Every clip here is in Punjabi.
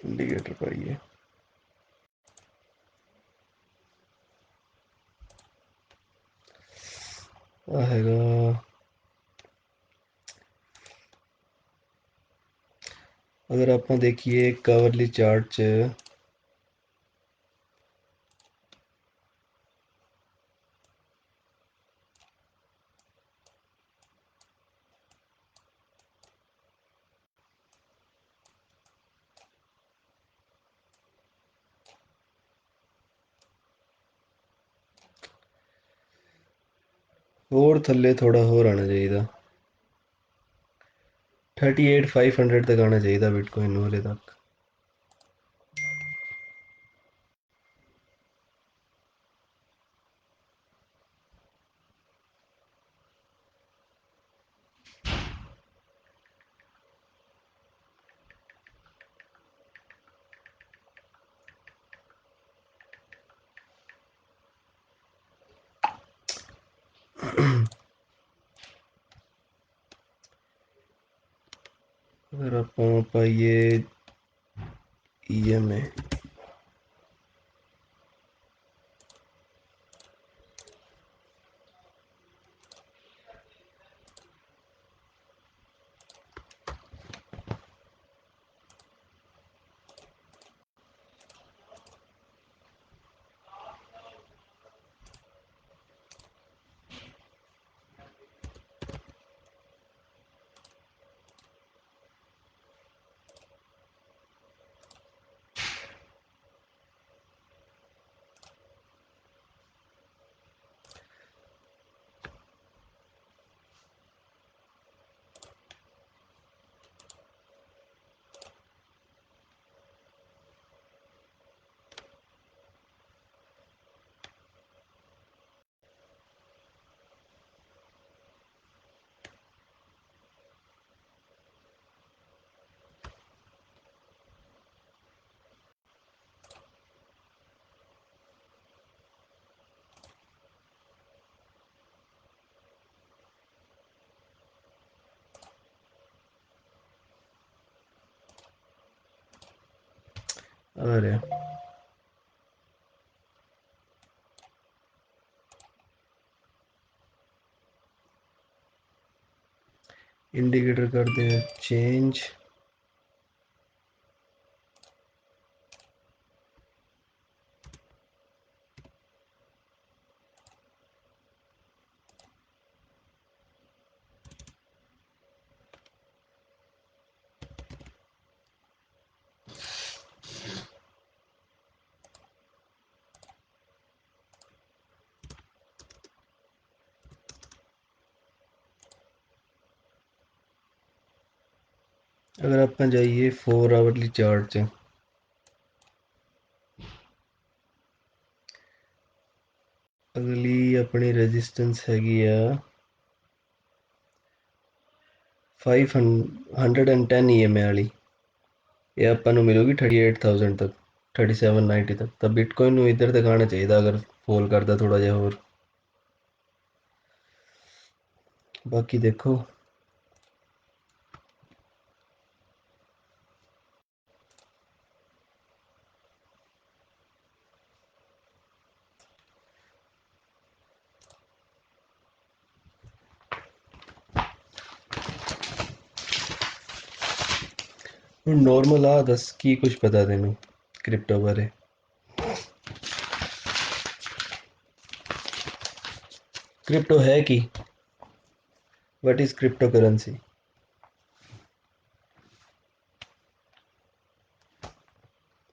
इंडिकेटर पाइए। आएगा। अगर आप देखिए कवरली चार्ट च और थल्ले थोड़ा होर आना चाहिए। 38,500 तक आना चाहिए बिटकॉइन वाले तक। अगर आप पाइए EMA, आ रहा। इंडिकेटर कर दें चेंज। अगर आप जाइए 4 आवरली चार्ट च अगली अपनी रेजिस्टेंस हैगी आ 510 EMA वाली। ये अपन मिलेगी 38,000 तक, 3790 तक। तब बिटकॉइन इधर तक आना चाहिए अगर फॉल करता थोड़ा जा और। बाकी देखो नॉर्मल आ दस की कुछ पता तेनू क्रिप्टो बारे? क्रिप्टो है कि व्हाट इज क्रिप्टो करेंसी?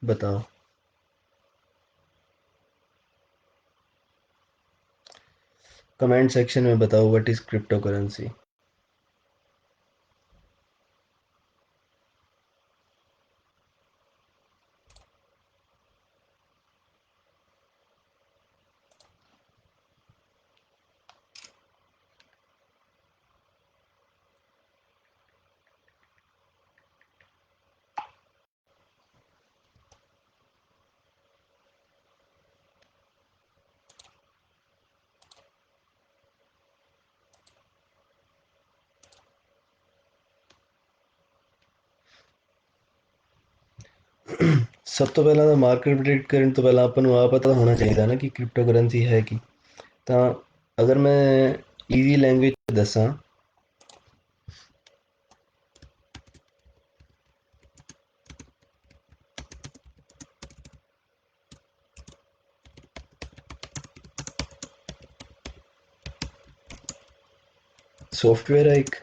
बताओ। कमेंट सेक्शन में बताओ व्हाट इज क्रिप्टो करेंसी। ਸਭ ਤੋਂ ਪਹਿਲਾਂ ਤਾਂ ਮਾਰਕੀਟ ਪ੍ਰੈਡਿਕਟ ਕਰਨ ਤੋਂ ਪਹਿਲਾਂ ਆਪਾਂ ਨੂੰ ਆ ਪਤਾ ਹੋਣਾ ਚਾਹੀਦਾ ਨਾ ਕਿ ਕ੍ਰਿਪਟੋ ਕਰੰਸੀ ਹੈ ਕੀ। ਤਾਂ ਅਗਰ ਮੈਂ ਈਜ਼ੀ ਲੈਂਗੁਏਜ 'ਚ ਦੱਸਾਂ, ਸੌਫਟਵੇਅਰ ਹੈ ਇੱਕ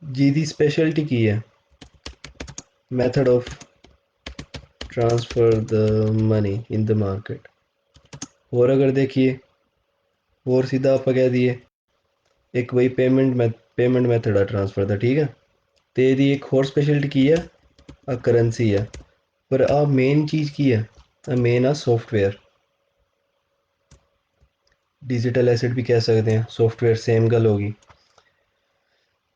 ਜਿਹਦੀ ਸਪੈਸ਼ਲਿਟੀ ਕੀ ਹੈ, method of transfer the money in the market. ਹੋਰ ਅਗਰ ਦੇਖੀਏ, ਹੋਰ ਸਿੱਧਾ ਆਪਾਂ ਕਹਿ ਦਈਏ ਇੱਕ ਬਈ ਪੇਮੈਂਟ ਮੈਥਡ ਆ ਟ੍ਰਾਂਸਫਰ ਦਾ, ਠੀਕ ਹੈ। ਤੇ ਇਹਦੀ ਇੱਕ ਹੋਰ ਸਪੈਸ਼ਲਿਟੀ ਕੀ ਹੈ, ਆ ਕਰੰਸੀ ਆ। ਪਰ ਆ ਮੇਨ ਚੀਜ਼ ਕੀ ਹੈ, ਆ ਮੇਨ ਆ ਸੌਫਟਵੇਅਰ, ਡਿਜੀਟਲ ਐਸਟ ਵੀ ਕਹਿ ਸਕਦੇ ਹਾਂ, ਸੌਫਟਵੇਅਰ ਸੇਮ ਗੱਲ ਹੋ ਗਈ।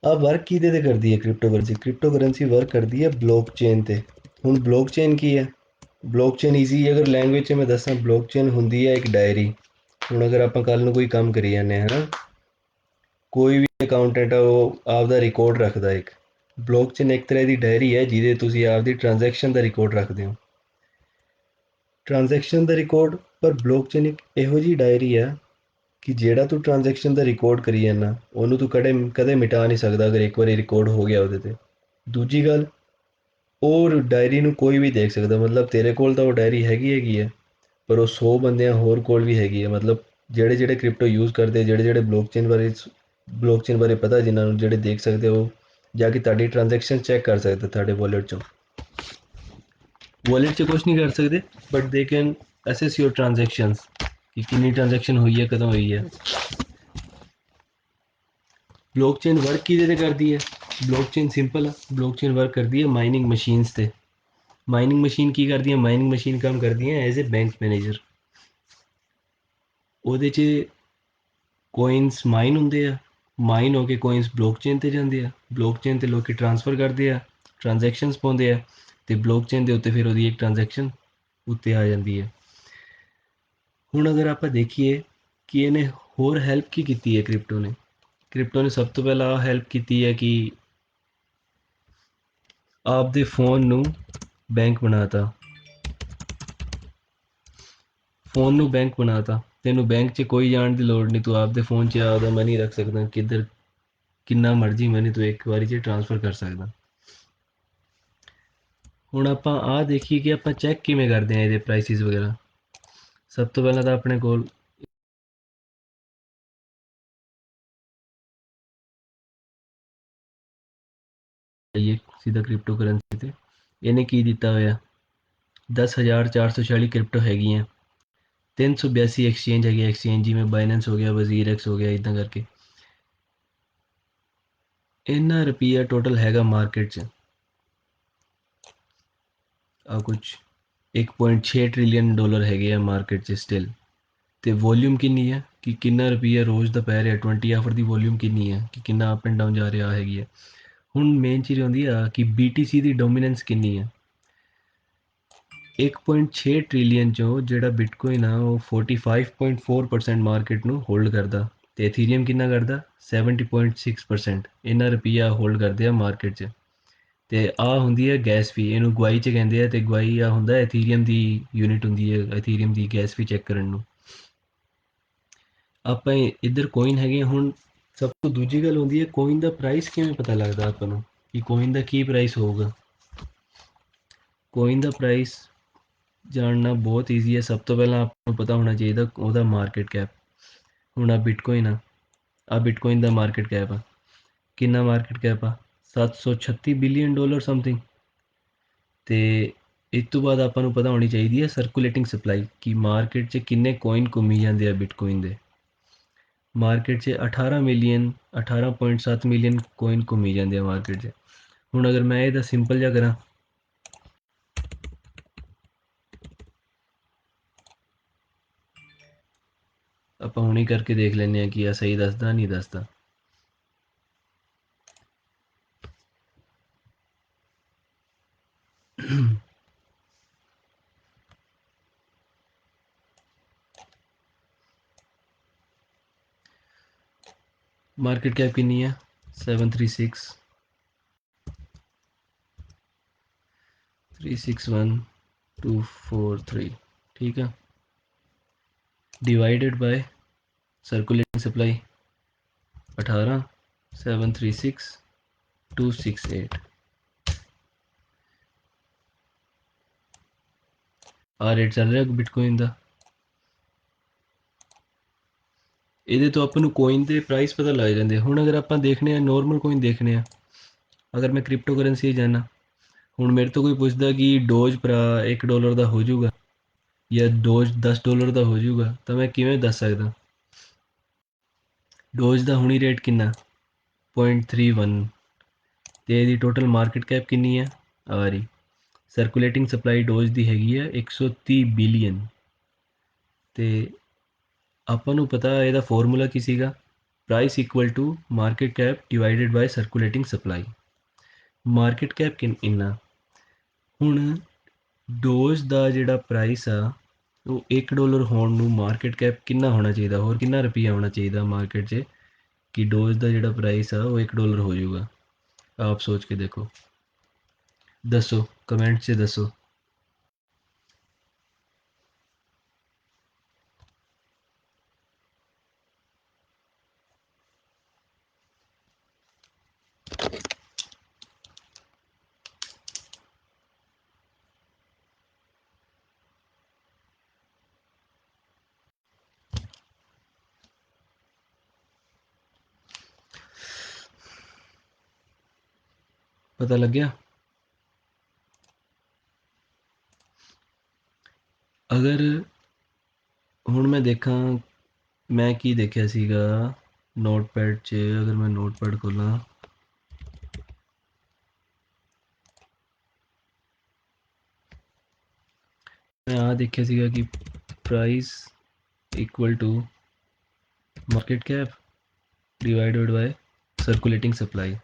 ਆ ਵਰਕ ਕਿਹਦੇ ਤੇ ਕਰਦੀ ਹੈ crypto currency? Crypto currency work ਕਰਦੀ ਹੈ ਬਲੋਕ ਚੇਨ ਤੇ। ਹੁਣ ਬਲੋਕ ਚੇਨ ਕੀ ਹੈ? ਬਲੋਕ ਚੇਨ ਈਜ਼ੀ ਅਗਰ ਲੈਂਗੁਏਜ 'ਚ ਮੈਂ ਦੱਸਾਂ, ਬਲੋਕ ਚੇਨ ਹੁੰਦੀ ਹੈ ਇੱਕ ਡਾਇਰੀ। ਹੁਣ ਅਗਰ ਆਪਾਂ ਕੱਲ੍ਹ ਨੂੰ ਕੋਈ ਕੰਮ ਕਰੀ ਜਾਂਦੇ ਹਾਂ, ਹੈ ਨਾ, ਕੋਈ ਵੀ ਅਕਾਊਂਟੈਂਟ ਆ ਉਹ ਆਪਦਾ ਰਿਕਾਰਡ ਰੱਖਦਾ ਇੱਕ। ਬਲੋਕ ਚੇਨ ਇੱਕ ਤਰ੍ਹਾਂ ਦੀ ਡਾਇਰੀ ਹੈ ਜਿਹਦੇ ਤੁਸੀਂ ਆਪਦੀ ਟ੍ਰਾਂਜੈਕਸ਼ਨ ਦਾ ਰਿਕਾਰਡ ਰੱਖਦੇ ਹੋ। ਟ੍ਰਾਂਜੈਕਸ਼ਨ ਦਾ ਰਿਕਾਰਡ, ਪਰ ਬਲੋਕ ਚੇਨ ਇੱਕ ਇਹੋ ਜਿਹੀ ਡਾਇਰੀ ਆ ਕਿ ਜਿਹੜਾ ਤੂੰ ਟ੍ਰਾਂਜੈਕਸ਼ਨ ਦਾ ਰਿਕਾਰਡ ਕਰੀ ਜਾਂਦਾ ਉਹਨੂੰ ਤੂੰ ਕਦੇ ਮਿਟਾ ਨਹੀਂ ਸਕਦਾ ਅਗਰ ਇੱਕ ਵਾਰੀ ਰਿਕਾਰਡ ਹੋ ਗਿਆ ਉਹਦੇ ਤੇ। ਦੂਜੀ ਗੱਲ, ਉਹ ਡਾਇਰੀ ਨੂੰ ਕੋਈ ਵੀ ਦੇਖ ਸਕਦਾ, ਮਤਲਬ ਤੇਰੇ ਕੋਲ ਤਾਂ ਉਹ ਡਾਇਰੀ ਹੈਗੀ ਹੈ, ਪਰ ਉਹ 100 ਬੰਦਿਆਂ ਹੋਰ ਕੋਲ ਵੀ ਹੈਗੀ ਹੈ। ਮਤਲਬ ਜਿਹੜੇ ਜਿਹੜੇ ਕ੍ਰਿਪਟੋ ਯੂਜ਼ ਕਰਦੇ, ਜਿਹੜੇ ਜਿਹੜੇ ਬਲੋਕਚੇਨ ਬਾਰੇ ਪਤਾ ਜਿਨ੍ਹਾਂ ਨੂੰ, ਜਿਹੜੇ ਦੇਖ ਸਕਦੇ, ਉਹ ਜਾ ਕੇ ਤੁਹਾਡੀ ਟ੍ਰਾਂਜੈਕਸ਼ਨ ਚੈੱਕ ਕਰ ਸਕਦੇ ਤੁਹਾਡੇ ਵਾਲੇਟ 'ਚੋਂ। ਵਾਲੇਟ 'ਚ ਕੁਝ ਨਹੀਂ ਕਰ ਸਕਦੇ, but they can assess your transactions ਕਿ ਕਿੰਨੀ ਟ੍ਰਾਂਜੈਕਸ਼ਨ ਹੋਈ ਹੈ, ਕਦੋਂ ਹੋਈ ਹੈ। ਬਲੋਕਚੇਨ ਵਰਕ ਕਿਹਦੇ ਤੇ ਕਰਦੀ ਹੈ? ਬਲੋਕਚੇਨ ਸਿੰਪਲ ਆ, ਬਲੋਕਚੇਨ ਵਰਕ ਕਰਦੀ ਹੈ ਮਾਈਨਿੰਗ ਮਸ਼ੀਨਸ ਤੇ। ਮਾਈਨਿੰਗ ਮਸ਼ੀਨ ਕੀ ਕਰਦੀ ਹੈ? ਮਾਈਨਿੰਗ ਮਸ਼ੀਨ ਕੰਮ ਕਰਦੀ ਹੈ ਐਜ਼ ਏ ਬੈਂਕ ਮੈਨੇਜਰ। ਉਹਦੇ 'ਚ ਕੋਇਨਸ ਮਾਈਨ ਹੁੰਦੇ ਆ, ਮਾਈਨ ਹੋ ਕੇ ਕੋਇਨਸ ਬਲੋਕਚੇਨ ਤੇ ਜਾਂਦੇ ਆ, ਬਲੋਕਚੇਨ ਤੇ ਲੋਕੀ ਟ੍ਰਾਂਸਫਰ ਕਰਦੇ ਆ, ਟ੍ਰਾਂਜੈਕਸ਼ਨਸ ਪਾਉਂਦੇ ਆ, ਤੇ ਬਲੋਕਚੇਨ ਦੇ ਉੱਤੇ ਫਿਰ ਉਹਦੀ ਇੱਕ ਟ੍ਰਾਂਜੈਕਸ਼ਨ ਉੱਤੇ ਆ ਜਾਂਦੀ ਹੈ। ਹੁਣ ਅਗਰ ਆਪਾਂ ਦੇਖੀਏ ਕਿ ਇਹਨੇ ਹੋਰ ਹੈਲਪ ਕੀ ਕੀਤੀ ਹੈ ਕ੍ਰਿਪਟੋ ਨੇ, ਕ੍ਰਿਪਟੋ ਨੇ ਸਭ ਤੋਂ ਪਹਿਲਾਂ ਆਹ ਹੈਲਪ ਕੀਤੀ ਹੈ ਕਿ ਆਪਦੇ ਫੋਨ ਨੂੰ ਬੈਂਕ ਬਣਾਤਾ। ਫੋਨ ਨੂੰ ਬੈਂਕ ਬਣਾਤਾ, ਤੈਨੂੰ ਬੈਂਕ 'ਚ ਕੋਈ ਜਾਣ ਦੀ ਲੋੜ ਨਹੀਂ, ਤੂੰ ਆਪਦੇ ਫੋਨ 'ਚ ਆਪਦਾ ਮਨੀ ਰੱਖ ਸਕਦਾ, ਕਿੱਧਰ ਕਿੰਨਾ ਮਰਜ਼ੀ ਮਨੀ ਤੂੰ ਇੱਕ ਵਾਰੀ 'ਚ ਟ੍ਰਾਂਸਫਰ ਕਰ ਸਕਦਾ। ਹੁਣ ਆਪਾਂ ਆਹ ਦੇਖੀਏ ਕਿ ਆਪਾਂ ਚੈੱਕ ਕਿਵੇਂ ਕਰਦੇ ਹਾਂ ਇਹਦੇ ਪ੍ਰਾਈਸਿਸ ਵਗੈਰਾ। ਸਭ ਤੋਂ ਪਹਿਲਾਂ ਤਾਂ ਆਪਣੇ ਕੋਲ ਆਈਏ ਸਿੱਧਾ ਕ੍ਰਿਪਟੋ ਕਰੰਸੀ ਤੇ। ਇਹਨੇ ਕੀ ਦਿੱਤਾ ਹੋਇਆ, 10,446 ਕ੍ਰਿਪਟੋ ਹੈਗੀਆਂ, 382 ਐਕਸਚੇਂਜ ਹੈਗੇ, ਐਕਸਚੇਂਜ ਜਿਵੇਂ ਬਾਈਨੈਂਸ ਹੋ ਗਿਆ, ਵਜ਼ੀਰ ਐਕਸ ਹੋ ਗਿਆ, ਇੱਦਾਂ ਕਰਕੇ। ਇੰਨਾ ਰੁਪਈਆ ਟੋਟਲ ਹੈਗਾ ਮਾਰਕੀਟ 'ਚ, ਆ ਕੁਛ 1.6 ਟ੍ਰਿਲੀਅਨ ਡਾਲਰ ਹੈਗੇ ਆ ਮਾਰਕੀਟ 'ਚ ਸਟਿਲ। ਤੇ ਵੋਲਿਊਮ ਕਿੰਨੀ ਹੈ ਕਿ ਕਿੰਨਾ ਰੁਪਈਆ ਰੋਜ਼ ਦਾ ਪੈ ਰਿਹਾ, 20 ਆਵਰ ਦੀ ਵੋਲਿਊਮ ਕਿੰਨੀ ਹੈ ਕਿ ਕਿੰਨਾ ਅਪ ਐਂਡ ਡਾਊਨ ਜਾ ਰਿਹਾ ਹੈਗੀ ਹੈ। ਹੁਣ ਮੇਨ ਚੀਜ਼ ਹੁੰਦੀ ਆ ਕਿ BTC ਦੀ ਡੋਮੀਨੈਂਸ ਕਿੰਨੀ ਹੈ। 1.6 ਟ੍ਰਿਲੀਅਨ 'ਚੋਂ ਜਿਹੜਾ ਬਿਟਕੋਇਨ ਆ ਉਹ 45.4% ਮਾਰਕੀਟ ਨੂੰ ਹੋਲਡ ਕਰਦਾ, ਤੇ ਐਥੀਰੀਅਮ ਕਿੰਨਾ ਕਰਦਾ, 70.6%। ਇਹਨਾਂ ਰੁਪਈਆ ਹੋਲਡ ਕਰਦੇ ਆ ਮਾਰਕੀਟ 'ਚ। ਤੇ ਆਹ ਹੁੰਦੀ ਹੈ ਗੈਸ ਫੀ, ਇਹਨੂੰ ਗਵਾਈ 'ਚ ਕਹਿੰਦੇ ਆ, ਤੇ ਗਵਾਈ ਆ ਹੁੰਦਾ ਐਥੀਰੀਅਮ ਦੀ ਯੂਨਿਟ ਹੁੰਦੀ ਹੈ, ਐਥੀਰੀਅਮ ਦੀ ਗੈਸ ਫੀ ਚੈੱਕ ਕਰਨ ਨੂੰ। ਆਪਾਂ ਇੱਧਰ ਕੋਇਨ ਹੈਗੇ। ਹੁਣ ਸਭ ਤੋਂ ਦੂਜੀ ਗੱਲ ਹੁੰਦੀ ਹੈ ਕੋਇਨ ਦਾ ਪ੍ਰਾਈਸ ਕਿਵੇਂ ਪਤਾ ਲੱਗਦਾ ਆਪਾਂ ਨੂੰ ਕਿ ਕੋਇਨ ਦਾ ਕੀ ਪ੍ਰਾਈਸ ਹੋਊਗਾ। ਕੋਇਨ ਦਾ ਪ੍ਰਾਈਸ ਜਾਣਨਾ ਬਹੁਤ ਈਜ਼ੀ ਹੈ। ਸਭ ਤੋਂ ਪਹਿਲਾਂ ਆਪਾਂ ਨੂੰ ਪਤਾ ਹੋਣਾ ਚਾਹੀਦਾ ਉਹਦਾ ਮਾਰਕੀਟ ਕੈਪ। ਹੁਣ ਆ ਬਿਟਕੋਇਨ ਆ, ਆ ਬਿਟਕੋਇਨ ਦਾ ਮਾਰਕੀਟ ਕੈਪ ਆ, ਕਿੰਨਾ ਮਾਰਕੀਟ ਕੈਪ ਆ, 736 ਬਿਲੀਅਨ ਡਾਲਰ ਸਮਥਿੰਗ। ਤੇ ਇਸ ਤੋਂ ਬਾਅਦ ਆਪਾਂ ਨੂੰ ਪਤਾ ਹੋਣੀ ਚਾਹੀਦੀ ਹੈ ਸਰਕੂਲੇਟਿੰਗ ਸਪਲਾਈ, ਕਿ ਮਾਰਕੀਟ 'ਚ ਕਿੰਨੇ ਕੋਇਨ ਘੁੰਮੀ ਜਾਂਦੇ ਆ ਬਿਟਕੋਇਨ ਦੇ। ਮਾਰਕੀਟ 'ਚ 18.7 ਮਿਲੀਅਨ ਕੋਇਨ ਘੁੰਮੀ ਜਾਂਦੇ ਆ ਮਾਰਕੀਟ 'ਚ। ਹੁਣ ਅਗਰ ਮੈਂ ਇਹਦਾ ਸਿੰਪਲ ਜਿਹਾ ਕਰਾਂ, ਆਪਾਂ ਹੁਣੇ ਕਰਕੇ ਦੇਖ ਲੈਂਦੇ ਹਾਂ ਕਿ ਆ ਸਹੀ ਦੱਸਦਾ ਨਹੀਂ ਦੱਸਦਾ। ਮਾਰਕੀਟ ਕੈਪ ਕਿੰਨੀ ਹੈ, 736। 361243, ठीक है, डिवाइडेड बाय सर्कुलेटिंग सप्लाई 18 736268। ਆ ਰੇਟ ਚੱਲ ਰਿਹਾ ਬਿਟਕੋਇਨ ਦਾ। ਇਹਦੇ ਤੋਂ ਆਪਾਂ ਨੂੰ ਕੋਇਨ ਦੇ ਪ੍ਰਾਈਸ ਪਤਾ ਲੱਗ ਜਾਂਦੇ। ਹੁਣ ਅਗਰ ਆਪਾਂ ਦੇਖਣੇ ਆ ਨੋਰਮਲ ਕੋਇਨ ਦੇਖਣੇ ਆ, ਅਗਰ ਮੈਂ ਕ੍ਰਿਪਟੋ ਕਰੰਸੀ ਜਾਣਾ, ਹੁਣ ਮੇਰੇ ਤੋਂ ਕੋਈ ਪੁੱਛਦਾ ਕਿ ਡੋਜ ਭਰਾ $1 ਦਾ ਹੋ ਜਾਊਗਾ ਜਾਂ ਡੋਜ $10 ਦਾ ਹੋ ਜਾਊਗਾ, ਤਾਂ ਮੈਂ ਕਿਵੇਂ ਦੱਸ ਸਕਦਾ? ਡੋਜ ਦਾ ਹੁਣੀ ਰੇਟ ਕਿੰਨਾ 0.31 ਤੇ ਇਹਦੀ ਟੋਟਲ ਮਾਰਕੀਟ ਕੈਪ ਕਿੰਨੀ ਹੈ ਆ ਰਹੀ। ਸਰਕੂਲੇਟਿੰਗ ਸਪਲਾਈ ਡੋਜ ਦੀ ਹੈਗੀ ਹੈ 130 ਬਿਲੀਅਨ। ਤੇ ਆਪਾਂ ਨੂੰ ਪਤਾ ਇਹਦਾ ਫਾਰਮੂਲਾ ਕੀ ਸੀਗਾ, price equal to market cap divided by circulating supply. Market cap ਇੰਨਾ, ਹੁਣ ਡੋਜ ਦਾ ਜਿਹੜਾ ਪ੍ਰਾਈਸ ਆ ਉਹ $1 ਹੋਣ ਨੂੰ ਮਾਰਕੀਟ ਕੈਪ ਕਿੰਨਾ ਹੋਣਾ ਚਾਹੀਦਾ, ਹੋਰ ਕਿੰਨਾ ਰੁਪਈਆ ਹੋਣਾ ਚਾਹੀਦਾ ਮਾਰਕੀਟ 'ਚ ਕਿ ਡੋਜ ਦਾ ਜਿਹੜਾ ਪ੍ਰਾਈਸ ਆ ਉਹ $1 ਹੋ ਜਾਊਗਾ। ਆਪ ਸੋਚ ਕੇ ਦੇਖੋ, ਦੱਸੋ ਕਮੈਂਟ 'ਚ ਦੱਸੋ। ਪਤਾ ਲੱਗਿਆ? ਅਗਰ ਹੁਣ ਮੈਂ ਦੇਖਾਂ, ਮੈਂ ਕੀ ਦੇਖਿਆ ਸੀਗਾ ਨੋਟਪੈਡ 'ਚ, ਅਗਰ ਮੈਂ ਨੋਟਪੈਡ ਖੋਲਾਂ, ਮੈਂ ਆ ਦੇਖਿਆ ਸੀਗਾ ਕਿ price equal to market cap divided by circulating supply.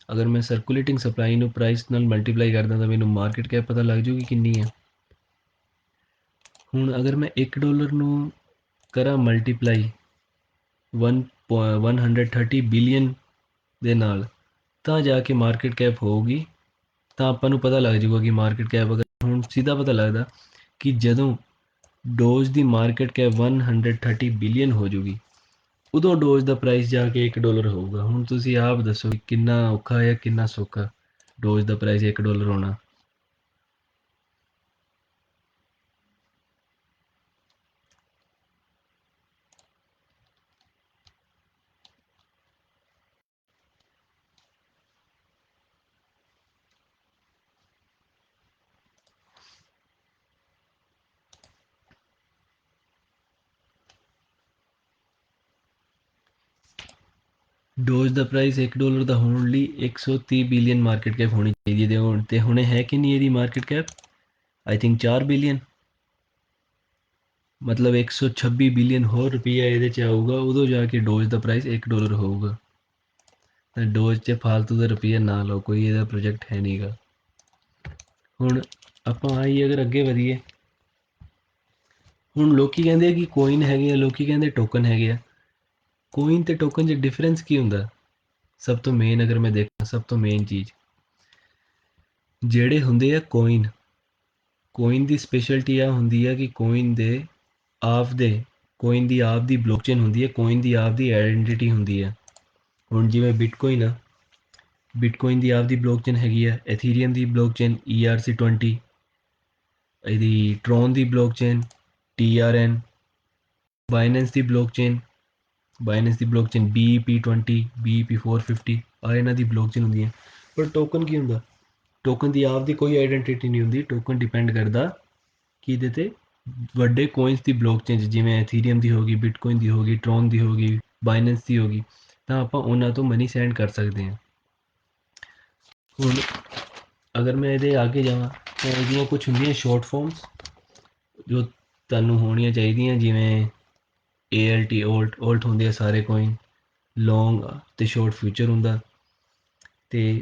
ਅਗਰ ਮੈਂ ਸਰਕੂਲੇਟਿੰਗ ਸਪਲਾਈ ਨੂੰ ਪ੍ਰਾਈਸ ਨਾਲ ਮਲਟੀਪਲਾਈ ਕਰਦਾ ਤਾਂ ਮੈਨੂੰ ਮਾਰਕੀਟ ਕੈਪ ਪਤਾ ਲੱਗ ਜੂਗੀ ਕਿੰਨੀ ਹੈ। ਹੁਣ ਅਗਰ ਮੈਂ $1 ਨੂੰ ਕਰਾਂ ਮਲਟੀਪਲਾਈ 130 ਬਿਲੀਅਨ ਦੇ ਨਾਲ, ਤਾਂ ਜਾ ਕੇ ਮਾਰਕੀਟ ਕੈਪ ਹੋਊਗੀ। ਤਾਂ ਆਪਾਂ ਨੂੰ ਪਤਾ ਲੱਗ ਜੂਗਾ ਕਿ ਮਾਰਕੀਟ ਕੈਪ, ਅਗਰ ਹੁਣ ਸਿੱਧਾ ਪਤਾ ਲੱਗਦਾ ਕਿ ਜਦੋਂ ਡੋਜ ਦੀ ਮਾਰਕੀਟ ਕੈਪ 130 ਬਿਲੀਅਨ ਹੋ ਜੂਗੀ, ਉਦੋਂ ਡੋਜ ਦਾ ਪ੍ਰਾਈਸ ਜਾ ਕੇ $1 ਹੋਊਗਾ। ਹੁਣ ਤੁਸੀਂ ਆਪ ਦੱਸੋ ਕਿੰਨਾ ਔਖਾ ਜਾਂ ਕਿੰਨਾ ਸੌਖਾ ਡੋਜ ਦਾ ਪ੍ਰਾਈਸ $1 ਹੋਣਾ। ਡੋਜ ਦਾ ਪ੍ਰਾਈਸ $1 ਦਾ ਹੋਣ ਲਈ 130 ਬਿਲੀਅਨ ਮਾਰਕੀਟ ਕੈਪ ਹੋਣੀ ਚਾਹੀਦੀ ਹੈ। ਤੇ ਹੁਣੇ ਹੈ ਕਿ ਨਹੀਂ ਇਹਦੀ market cap? I think 4 billion, ਮਤਲਬ 126 ਬਿਲੀਅਨ ਹੋਰ ਰੁਪਈਆ ਇਹਦੇ 'ਚ ਆਊਗਾ, ਉਦੋਂ ਜਾ ਕੇ ਡੋਜ ਦਾ ਪ੍ਰਾਈਸ $1 ਹੋਊਗਾ। ਤਾਂ ਡੋਜ 'ਚ ਫਾਲਤੂ ਦਾ ਰੁਪਈਆ ਨਾ ਲਾਓ, ਕੋਈ ਇਹਦਾ ਪ੍ਰੋਜੈਕਟ ਹੈ ਨਹੀਂ ਗਾ। ਹੁਣ ਆਪਾਂ ਆਈ ਅਗਰ ਅੱਗੇ ਵਧੀਏ, ਹੁਣ ਲੋਕੀ ਕਹਿੰਦੇ ਆ ਕਿ ਕੋਇਨ ਹੈਗੇ ਆ, ਲੋਕੀ ਕਹਿੰਦੇ ਟੋਕਨ ਹੈਗੇ ਆ। ਕੋਇਨ ਤੇ ਟੋਕਨ 'ਚ ਡਿਫਰੈਂਸ ਕੀ ਹੁੰਦਾ? ਸਭ ਤੋਂ ਮੇਨ ਅਗਰ ਮੈਂ ਦੇਖਾਂ, ਸਭ ਤੋਂ ਮੇਨ ਚੀਜ਼ ਜਿਹੜੇ ਹੁੰਦੇ ਆ ਕੋਇਨ, ਕੋਇਨ ਦੀ ਸਪੈਸ਼ਲਟੀ ਆ ਹੁੰਦੀ ਹੈ ਕਿ ਕੋਇਨ ਦੀ ਆਪ ਦੀ ਬਲੋਕਚੇਨ ਹੁੰਦੀ ਹੈ, ਕੋਇਨ ਦੀ ਆਪ ਦੀ ਆਇਡੈਂਟੀਟੀ ਹੁੰਦੀ ਹੈ। ਹੁਣ ਜਿਵੇਂ ਬਿਟਕੋਇਨ ਆ, ਬਿਟਕੋਇਨ ਦੀ ਆਪ ਦੀ ਬਲੋਕਚੇਨ ਹੈਗੀ ਆ, ਐਥੀਰੀਅਮ ਦੀ ਬਲੋਕਚੇਨ ERC20, ਇਹਦੀ ਟਰੋਨ ਦੀ ਬਲੋਕਚੇਨ TRN, ਬਾਈਨੈਂਸ ਦੀ ਬਲੋਕਚੇਨ BEP20, BEP450, ਆ ਇਹਨਾਂ ਦੀ ਬਲੋਕਚੇਨ ਹੁੰਦੀਆਂ। ਪਰ ਟੋਕਨ ਕੀ ਹੁੰਦਾ? ਟੋਕਨ ਦੀ ਆਪ ਦੀ ਕੋਈ ਆਈਡੈਂਟੀਟੀ ਨਹੀਂ ਹੁੰਦੀ। ਟੋਕਨ ਡਿਪੈਂਡ ਕਰਦਾ ਕਿਹਦੇ ਤੇ? ਵੱਡੇ ਕੋਇਨਸ ਦੀ ਬਲੋਕਚੇਨ 'ਚ, ਜਿਵੇਂ ਐਥੀਰੀਅਮ ਦੀ ਹੋ ਗਈ, ਬਿਟਕੋਇਨ ਦੀ ਹੋ ਗਈ, ਟਰੋਨ ਦੀ ਹੋ ਗਈ, ਬਾਈਨੈਂਸ ਦੀ ਹੋ ਗਈ, ਤਾਂ ਆਪਾਂ ਉਹਨਾਂ ਤੋਂ ਮਨੀ ਸੈਂਡ ਕਰ ਸਕਦੇ ਹਾਂ। ਹੁਣ ਅਗਰ ਮੈਂ ਇਹਦੇ ਅੱਗੇ ਜਾਵਾਂ ਤਾਂ ਇਹਦੀਆਂ ਕੁਛ ਹੁੰਦੀਆਂ ਸ਼ੋਰਟ ਫੋਰਮਸ ਜੋ ਤੁਹਾਨੂੰ ਹੋਣੀਆਂ ਚਾਹੀਦੀਆਂ, ਜਿਵੇਂ ALT, ਓਲਟ ਹੁੰਦੇ ਆ ਸਾਰੇ ਕੋਇਨ, ਲੌਂਗ ਅਤੇ ਸ਼ੋਰਟ ਫਿਊਚਰ ਹੁੰਦਾ। ਅਤੇ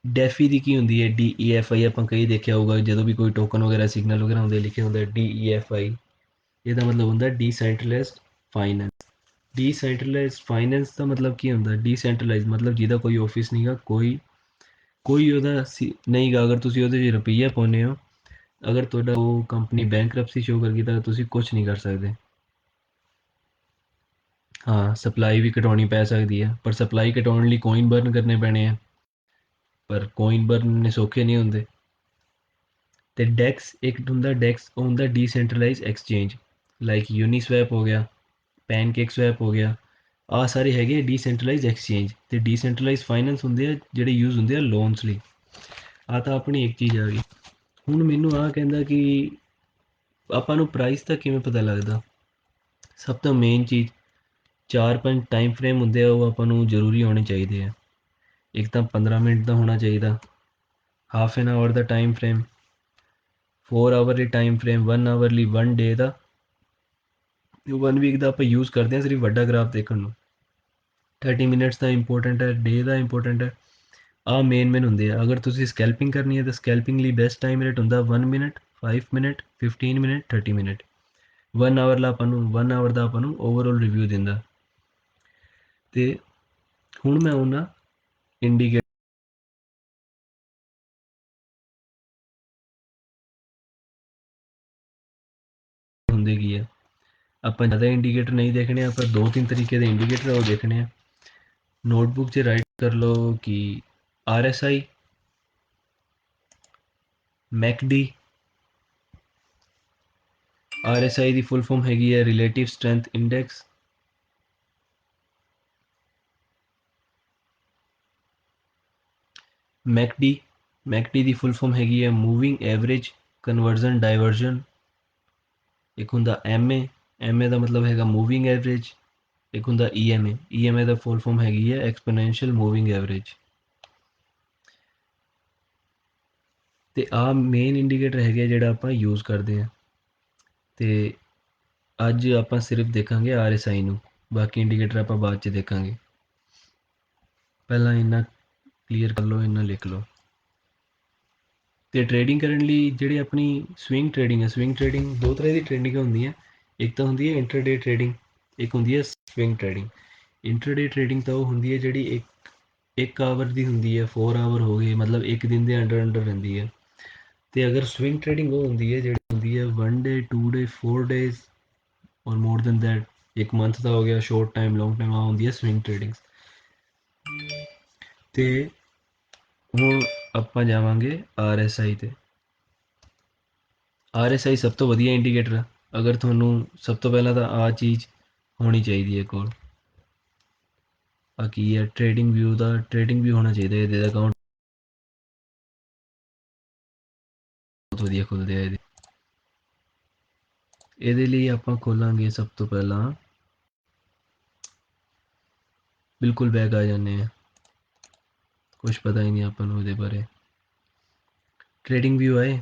ਡੈਫੀ ਦੀ ਕੀ ਹੁੰਦੀ ਹੈ? DEFI, ਆਪਾਂ ਕਈ ਦੇਖਿਆ ਹੋਊਗਾ ਜਦੋਂ ਵੀ ਕੋਈ ਟੋਕਨ ਵਗੈਰਾ ਸਿਗਨਲ ਵਗੈਰਾ ਹੁੰਦੇ ਲਿਖੇ ਹੁੰਦਾ DEFI, ਇਹਦਾ ਮਤਲਬ ਹੁੰਦਾ ਡੀਸੈਂਟਰਲਾਈਜ਼ਡ ਫਾਈਨੈਂਸ। ਡੀਸੈਂਟਰਲਾਈਜ਼ਡ ਫਾਈਨੈਂਸ ਦਾ ਮਤਲਬ ਕੀ ਹੁੰਦਾ? ਡੀਸੈਂਟਰਲਾਈਜ਼ ਮਤਲਬ ਜਿਹਦਾ ਕੋਈ ਆਫਿਸ ਨਹੀਂ ਗਾ, ਕੋਈ ਕੋਈ ਉਹਦਾ ਨਹੀਂ ਗਾ, ਅਗਰ ਤੁਸੀਂ ਉਹਦੇ 'ਚ ਰੁਪਈਆ ਪਾਉਂਦੇ ਹੋ, ਅਗਰ ਤੁਹਾਡਾ ਉਹ ਕੰਪਨੀ ਬੈਂਕਰਪਸੀ ਸ਼ੋ ਕਰ ਗਈ ਤਾਂ ਤੁਸੀਂ ਕੁਛ ਨਹੀਂ ਕਰ ਸਕਦੇ। ਹਾਂ, ਸਪਲਾਈ ਵੀ ਘਟਾਉਣੀ ਪੈ ਸਕਦੀ ਹੈ, ਪਰ ਸਪਲਾਈ ਘਟਾਉਣ ਲਈ ਕੋਇਨ ਬਰਨ ਕਰਨੇ ਪੈਣੇ ਆ, ਪਰ ਕੋਇਨ ਬਰਨ ਨੇ ਸੌਖੇ ਨਹੀਂ ਹੁੰਦੇ। ਤੇ ਡੈਕਸ, ਇੱਕ ਹੁੰਦਾ ਡੈਕਸ, ਉਹ ਹੁੰਦਾ ਡੀਸੈਂਟਰਲਾਈਜ਼ ਐਕਸਚੇਂਜ, ਲਾਈਕ ਯੂਨੀਸਵੈਪ ਹੋ ਗਿਆ, ਪੈਨਕੇਕ ਸਵੈਪ ਹੋ ਗਿਆ, ਆਹ ਸਾਰੇ ਹੈਗੇ ਡੀਸੈਂਟਰਲਾਈਜ਼ ਐਕਸਚੇਂਜ। ਤੇ ਡੀਸੈਂਟਰਲਾਈਜ਼ ਫਾਈਨੈਂਸ ਹੁੰਦੇ ਆ ਜਿਹੜੇ ਯੂਜ਼ ਹੁੰਦੇ ਆ ਲੋਨਸ ਲਈ। ਆਹ ਤਾਂ ਆਪਣੀ ਇੱਕ ਚੀਜ਼ ਆ ਗਈ। ਹੁਣ ਮੈਨੂੰ ਆਹ ਕਹਿੰਦਾ ਕਿ ਆਪਾਂ ਨੂੰ ਪ੍ਰਾਈਸ ਦਾ ਕਿਵੇਂ ਪਤਾ ਲੱਗਦਾ। ਸਭ ਤੋਂ ਮੇਨ ਚੀਜ਼, 4-5 ਟਾਈਮ ਫਰੇਮ ਹੁੰਦੇ ਆ, ਉਹ ਆਪਾਂ ਨੂੰ ਜ਼ਰੂਰੀ ਹੋਣੇ ਚਾਹੀਦੇ ਆ। ਇੱਕ ਤਾਂ 15 ਮਿੰਟ ਦਾ ਹੋਣਾ ਚਾਹੀਦਾ, ਹਾਫ ਐਨ ਆਵਰ ਦਾ ਟਾਈਮ ਫਰੇਮ, 4 ਆਵਰ ਲਈ ਟਾਈਮ ਫਰੇਮ, 1 ਆਵਰ ਲਈ, 1 ਡੇ ਦਾ, 1 ਵੀਕ ਦਾ ਆਪਾਂ ਯੂਜ਼ ਕਰਦੇ ਹਾਂ ਸਿਰਫ ਵੱਡਾ ਗ੍ਰਾਫ ਦੇਖਣ ਨੂੰ। 30 ਮਿੰਟਸ ਦਾ ਇੰਪੋਰਟੈਂਟ ਹੈ, ਡੇ ਦਾ ਇੰਪੋਰਟੈਂਟ ਹੈ। ਆਹ ਮੇਨ ਹੁੰਦੇ ਆ। ਅਗਰ ਤੁਸੀਂ ਸਕੈਲਪਿੰਗ ਕਰਨੀ ਹੈ ਤਾਂ ਸਕੈਲਪਿੰਗ ਲਈ ਬੈਸਟ ਟਾਈਮ ਰੇਟ ਹੁੰਦਾ 1 minute, 5 minute, 15 minute, 30 minute. 1 hour ਦਾ ਆਪਾਂ ਨੂੰ ਓਵਰਆਲ ਰਿਵਿਊ ਦਿੰਦਾ। ਤੇ ਹੁਣ ਮੈਂ ਉਹਨਾਂ ਇੰਡੀਕੇਟਰ ਹੁੰਦੇ ਕੀ ਆ। ਆਪਾਂ ਜ਼ਿਆਦਾ ਇੰਡੀਕੇਟਰ ਨਹੀਂ ਦੇਖਣੇ, ਆਪਾਂ 2-3 ਤਰੀਕੇ ਦੇ ਇੰਡੀਕੇਟਰ ਉਹ ਦੇਖਣੇ ਆ। ਨੋਟਬੁੱਕ 'ਚ ਰਾਈਟ ਕਰ ਲਓ ਕਿ RSI, MACD। RSI ਦੀ ਫੁੱਲ ਫਾਰਮ ਹੈਗੀ ਹੈ ਰਿਲੇਟਿਵ ਸਟਰੈਂਥ ਇੰਡੈਕਸ। MACD ਦੀ ਫੁੱਲ ਫਾਰਮ ਹੈਗੀ ਹੈ ਮੂਵਿੰਗ ਐਵਰੇਜ ਕਨਵਰਜ਼ਨ ਡਾਇਵਰਜਨ। ਇੱਕ ਹੁੰਦਾ MA ਦਾ ਮਤਲਬ ਹੈਗਾ ਮੂਵਿੰਗ ਐਵਰੇਜ। ਇੱਕ ਹੁੰਦਾ EMA ਦਾ ਫੁੱਲ ਫਾਰਮ ਹੈਗੀ ਹੈ ਐਕਸਪੋਨੈਂਸ਼ੀਅਲ ਮੂਵਿੰਗ ਐਵਰੇਜ। ਤੇ ਆਹ ਮੇਨ ਇੰਡੀਕੇਟਰ ਹੈਗੇ ਜਿਹੜਾ ਆਪਾਂ ਯੂਜ਼ ਕਰਦੇ ਹਾਂ। ਤੇ ਅੱਜ ਆਪਾਂ ਸਿਰਫ ਦੇਖਾਂਗੇ RSI ਨੂੰ, ਬਾਕੀ ਇੰਡੀਕੇਟਰ ਆਪਾਂ ਬਾਅਦ 'ਚ ਦੇਖਾਂਗੇ। ਪਹਿਲਾਂ ਇੰਨਾ ਕਲੀਅਰ ਕਰ ਲਓ, ਇੰਨਾ ਲਿਖ ਲਓ। ਤੇ ਟ੍ਰੇਡਿੰਗ ਕਰਨ ਲਈ ਜਿਹੜੀ ਆਪਣੀ ਸਵਿੰਗ ਟ੍ਰੇਡਿੰਗ ਦੋ ਤਰ੍ਹਾਂ ਦੀ ਟ੍ਰੇਡਿੰਗ ਹੁੰਦੀਆਂ। ਇੱਕ ਤਾਂ ਹੁੰਦੀ ਹੈ ਇੰਟਰਡੇ ਟ੍ਰੇਡਿੰਗ, ਇੱਕ ਹੁੰਦੀ ਹੈ ਸਵਿੰਗ ਟ੍ਰੇਡਿੰਗ। ਇੰਟਰਡੇ ਟ੍ਰੇਡਿੰਗ ਤਾਂ ਉਹ ਹੁੰਦੀ ਹੈ ਜਿਹੜੀ ਇੱਕ ਆਵਰ ਦੀ ਹੁੰਦੀ ਹੈ, 4 ਆਵਰ ਹੋ ਗਏ, ਮਤਲਬ ਇੱਕ ਦਿਨ ਦੇ ਅੰਡਰ ਰਹਿੰਦੀ ਹੈ। ਤੇ ਅਗਰ ਸਵਿੰਗ ਟ੍ਰੇਡਿੰਗ ਉਹ ਹੁੰਦੀ ਹੈ ਜਿਹੜੀ ਹੁੰਦੀ ਹੈ 1 ਡੇ, 2 ਡੇ, 4 ਡੇਜ਼ ਔਰ ਮੋਰ ਦੈਨ ਦੈਟ, ਇੱਕ ਮੰਥ ਦਾ ਹੋ ਗਿਆ, ਸ਼ੋਰਟ ਟਾਈਮ, ਲੌਂਗ ਟਾਈਮ, ਆ ਹੁੰਦੀ ਹੈ ਸਵਿੰਗ ਟ੍ਰੇਡਿੰਗ। ਤੇ ਹੁਣ ਆਪਾਂ ਜਾਵਾਂਗੇ RSI ਤੇ। RSI ਸਭ ਤੋਂ ਵਧੀਆ ਇੰਡੀਕੇਟਰ ਆ। ਅਗਰ ਤੁਹਾਨੂੰ ਸਭ ਤੋਂ ਪਹਿਲਾਂ ਤਾਂ ਆਹ ਚੀਜ਼ ਹੋਣੀ ਚਾਹੀਦੀ ਹੈ ਕੋਲ। ਆ ਕੀ ਹੈ ਟ੍ਰੇਡਿੰਗ ਵਿਊ ਹੋਣਾ ਚਾਹੀਦਾ। ਇਹਦੇ ਅਕਾਊਂਟ ਬਹੁਤ ਵਧੀਆ ਖੁੱਲਦੇ ਆ ਇਹਦੇ ਲਈ ਆਪਾਂ ਖੋਲਾਂਗੇ ਸਭ ਤੋਂ ਪਹਿਲਾਂ, ਬਿਲਕੁਲ ਬੈਕ ਆ ਜਾਂਦੇ ਆ, ਕੁਛ ਪਤਾ ਹੀ ਨਹੀਂ ਆਪਾਂ ਨੂੰ ਇਹਦੇ ਬਾਰੇ। ਟ੍ਰੇਡਿੰਗ ਵਿਊ ਆਏ,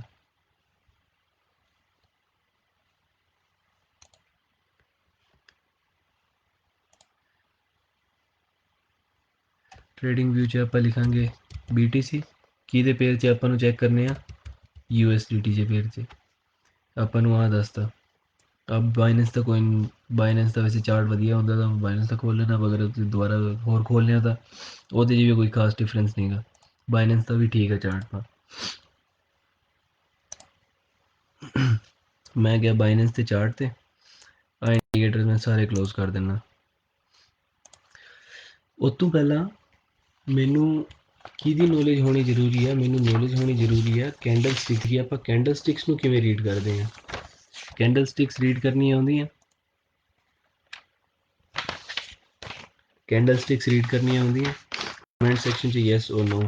ਟ੍ਰੇਡਿੰਗ ਵਿਊ 'ਚ ਆਪਾਂ ਲਿਖਾਂਗੇ BTC। ਕਿਹਦੇ ਪੇਰ 'ਚ ਆਪਾਂ ਨੂੰ ਚੈੱਕ ਕਰਨੇ ਆ, USDT ਦੇ ਪੇਰ 'ਚ। ਆਪਾਂ ਨੂੰ ਆਹ ਦੱਸਤਾ। ਅਬ ਬਾਈਨੈਂਸ ਦਾ ਵੈਸੇ ਚਾਰਟ ਵਧੀਆ ਹੁੰਦਾ ਤਾਂ ਬਾਈਨੈਂਸ ਦਾ ਖੋਲ੍ਹ ਲੈਣਾ। ਅਗਰ ਤੁਸੀਂ ਦੁਬਾਰਾ ਹੋਰ ਖੋਲ੍ਹਣਾ ਤਾਂ ਉਹਦੇ 'ਚ ਵੀ ਕੋਈ ਖਾਸ ਡਿਫਰੈਂਸ ਨਹੀਂ ਗਾ, ਬਾਈਨੈਂਸ ਦਾ ਵੀ ਠੀਕ ਹੈ ਚਾਰਟ ਤਾਂ। ਮੈਂ ਗਿਆ ਬਾਈਨੈਂਸ ਦੇ ਚਾਰਟ ਤੇ, ਆ ਇੰਡੀਕੇਟਰ ਮੈਂ ਸਾਰੇ ਕਲੋਜ਼ ਕਰ ਦਿੰਦਾ। ਉਸ ਤੋਂ ਪਹਿਲਾਂ ਮੈਨੂੰ ਕਿਹਦੀ ਨੌਲੇਜ ਹੋਣੀ ਜ਼ਰੂਰੀ ਹੈ, ਮੈਨੂੰ ਨੌਲੇਜ ਹੋਣੀ ਜ਼ਰੂਰੀ ਹੈ ਕੈਂਡਲ ਸਟਿਕ ਦੀ। ਆਪਾਂ ਕੈਂਡਲ ਸਟਿਕਸ ਨੂੰ ਕਿਵੇਂ ਰੀਡ ਕਰਦੇ ਹਾਂ। ਕੈਂਡਲ ਸਟਿਕਸ ਰੀਡ ਕਰਨੀਆਂ ਆਉਂਦੀਆਂ, ਕੈਂਡਲ ਸਟਿਕਸ ਰੀਡ ਕਰਨੀਆਂ ਆਉਂਦੀਆਂ। ਕਮੈਂਟ ਸੈਕਸ਼ਨ 'ਚ ਯੈਸ ਔਰ ਨੋ।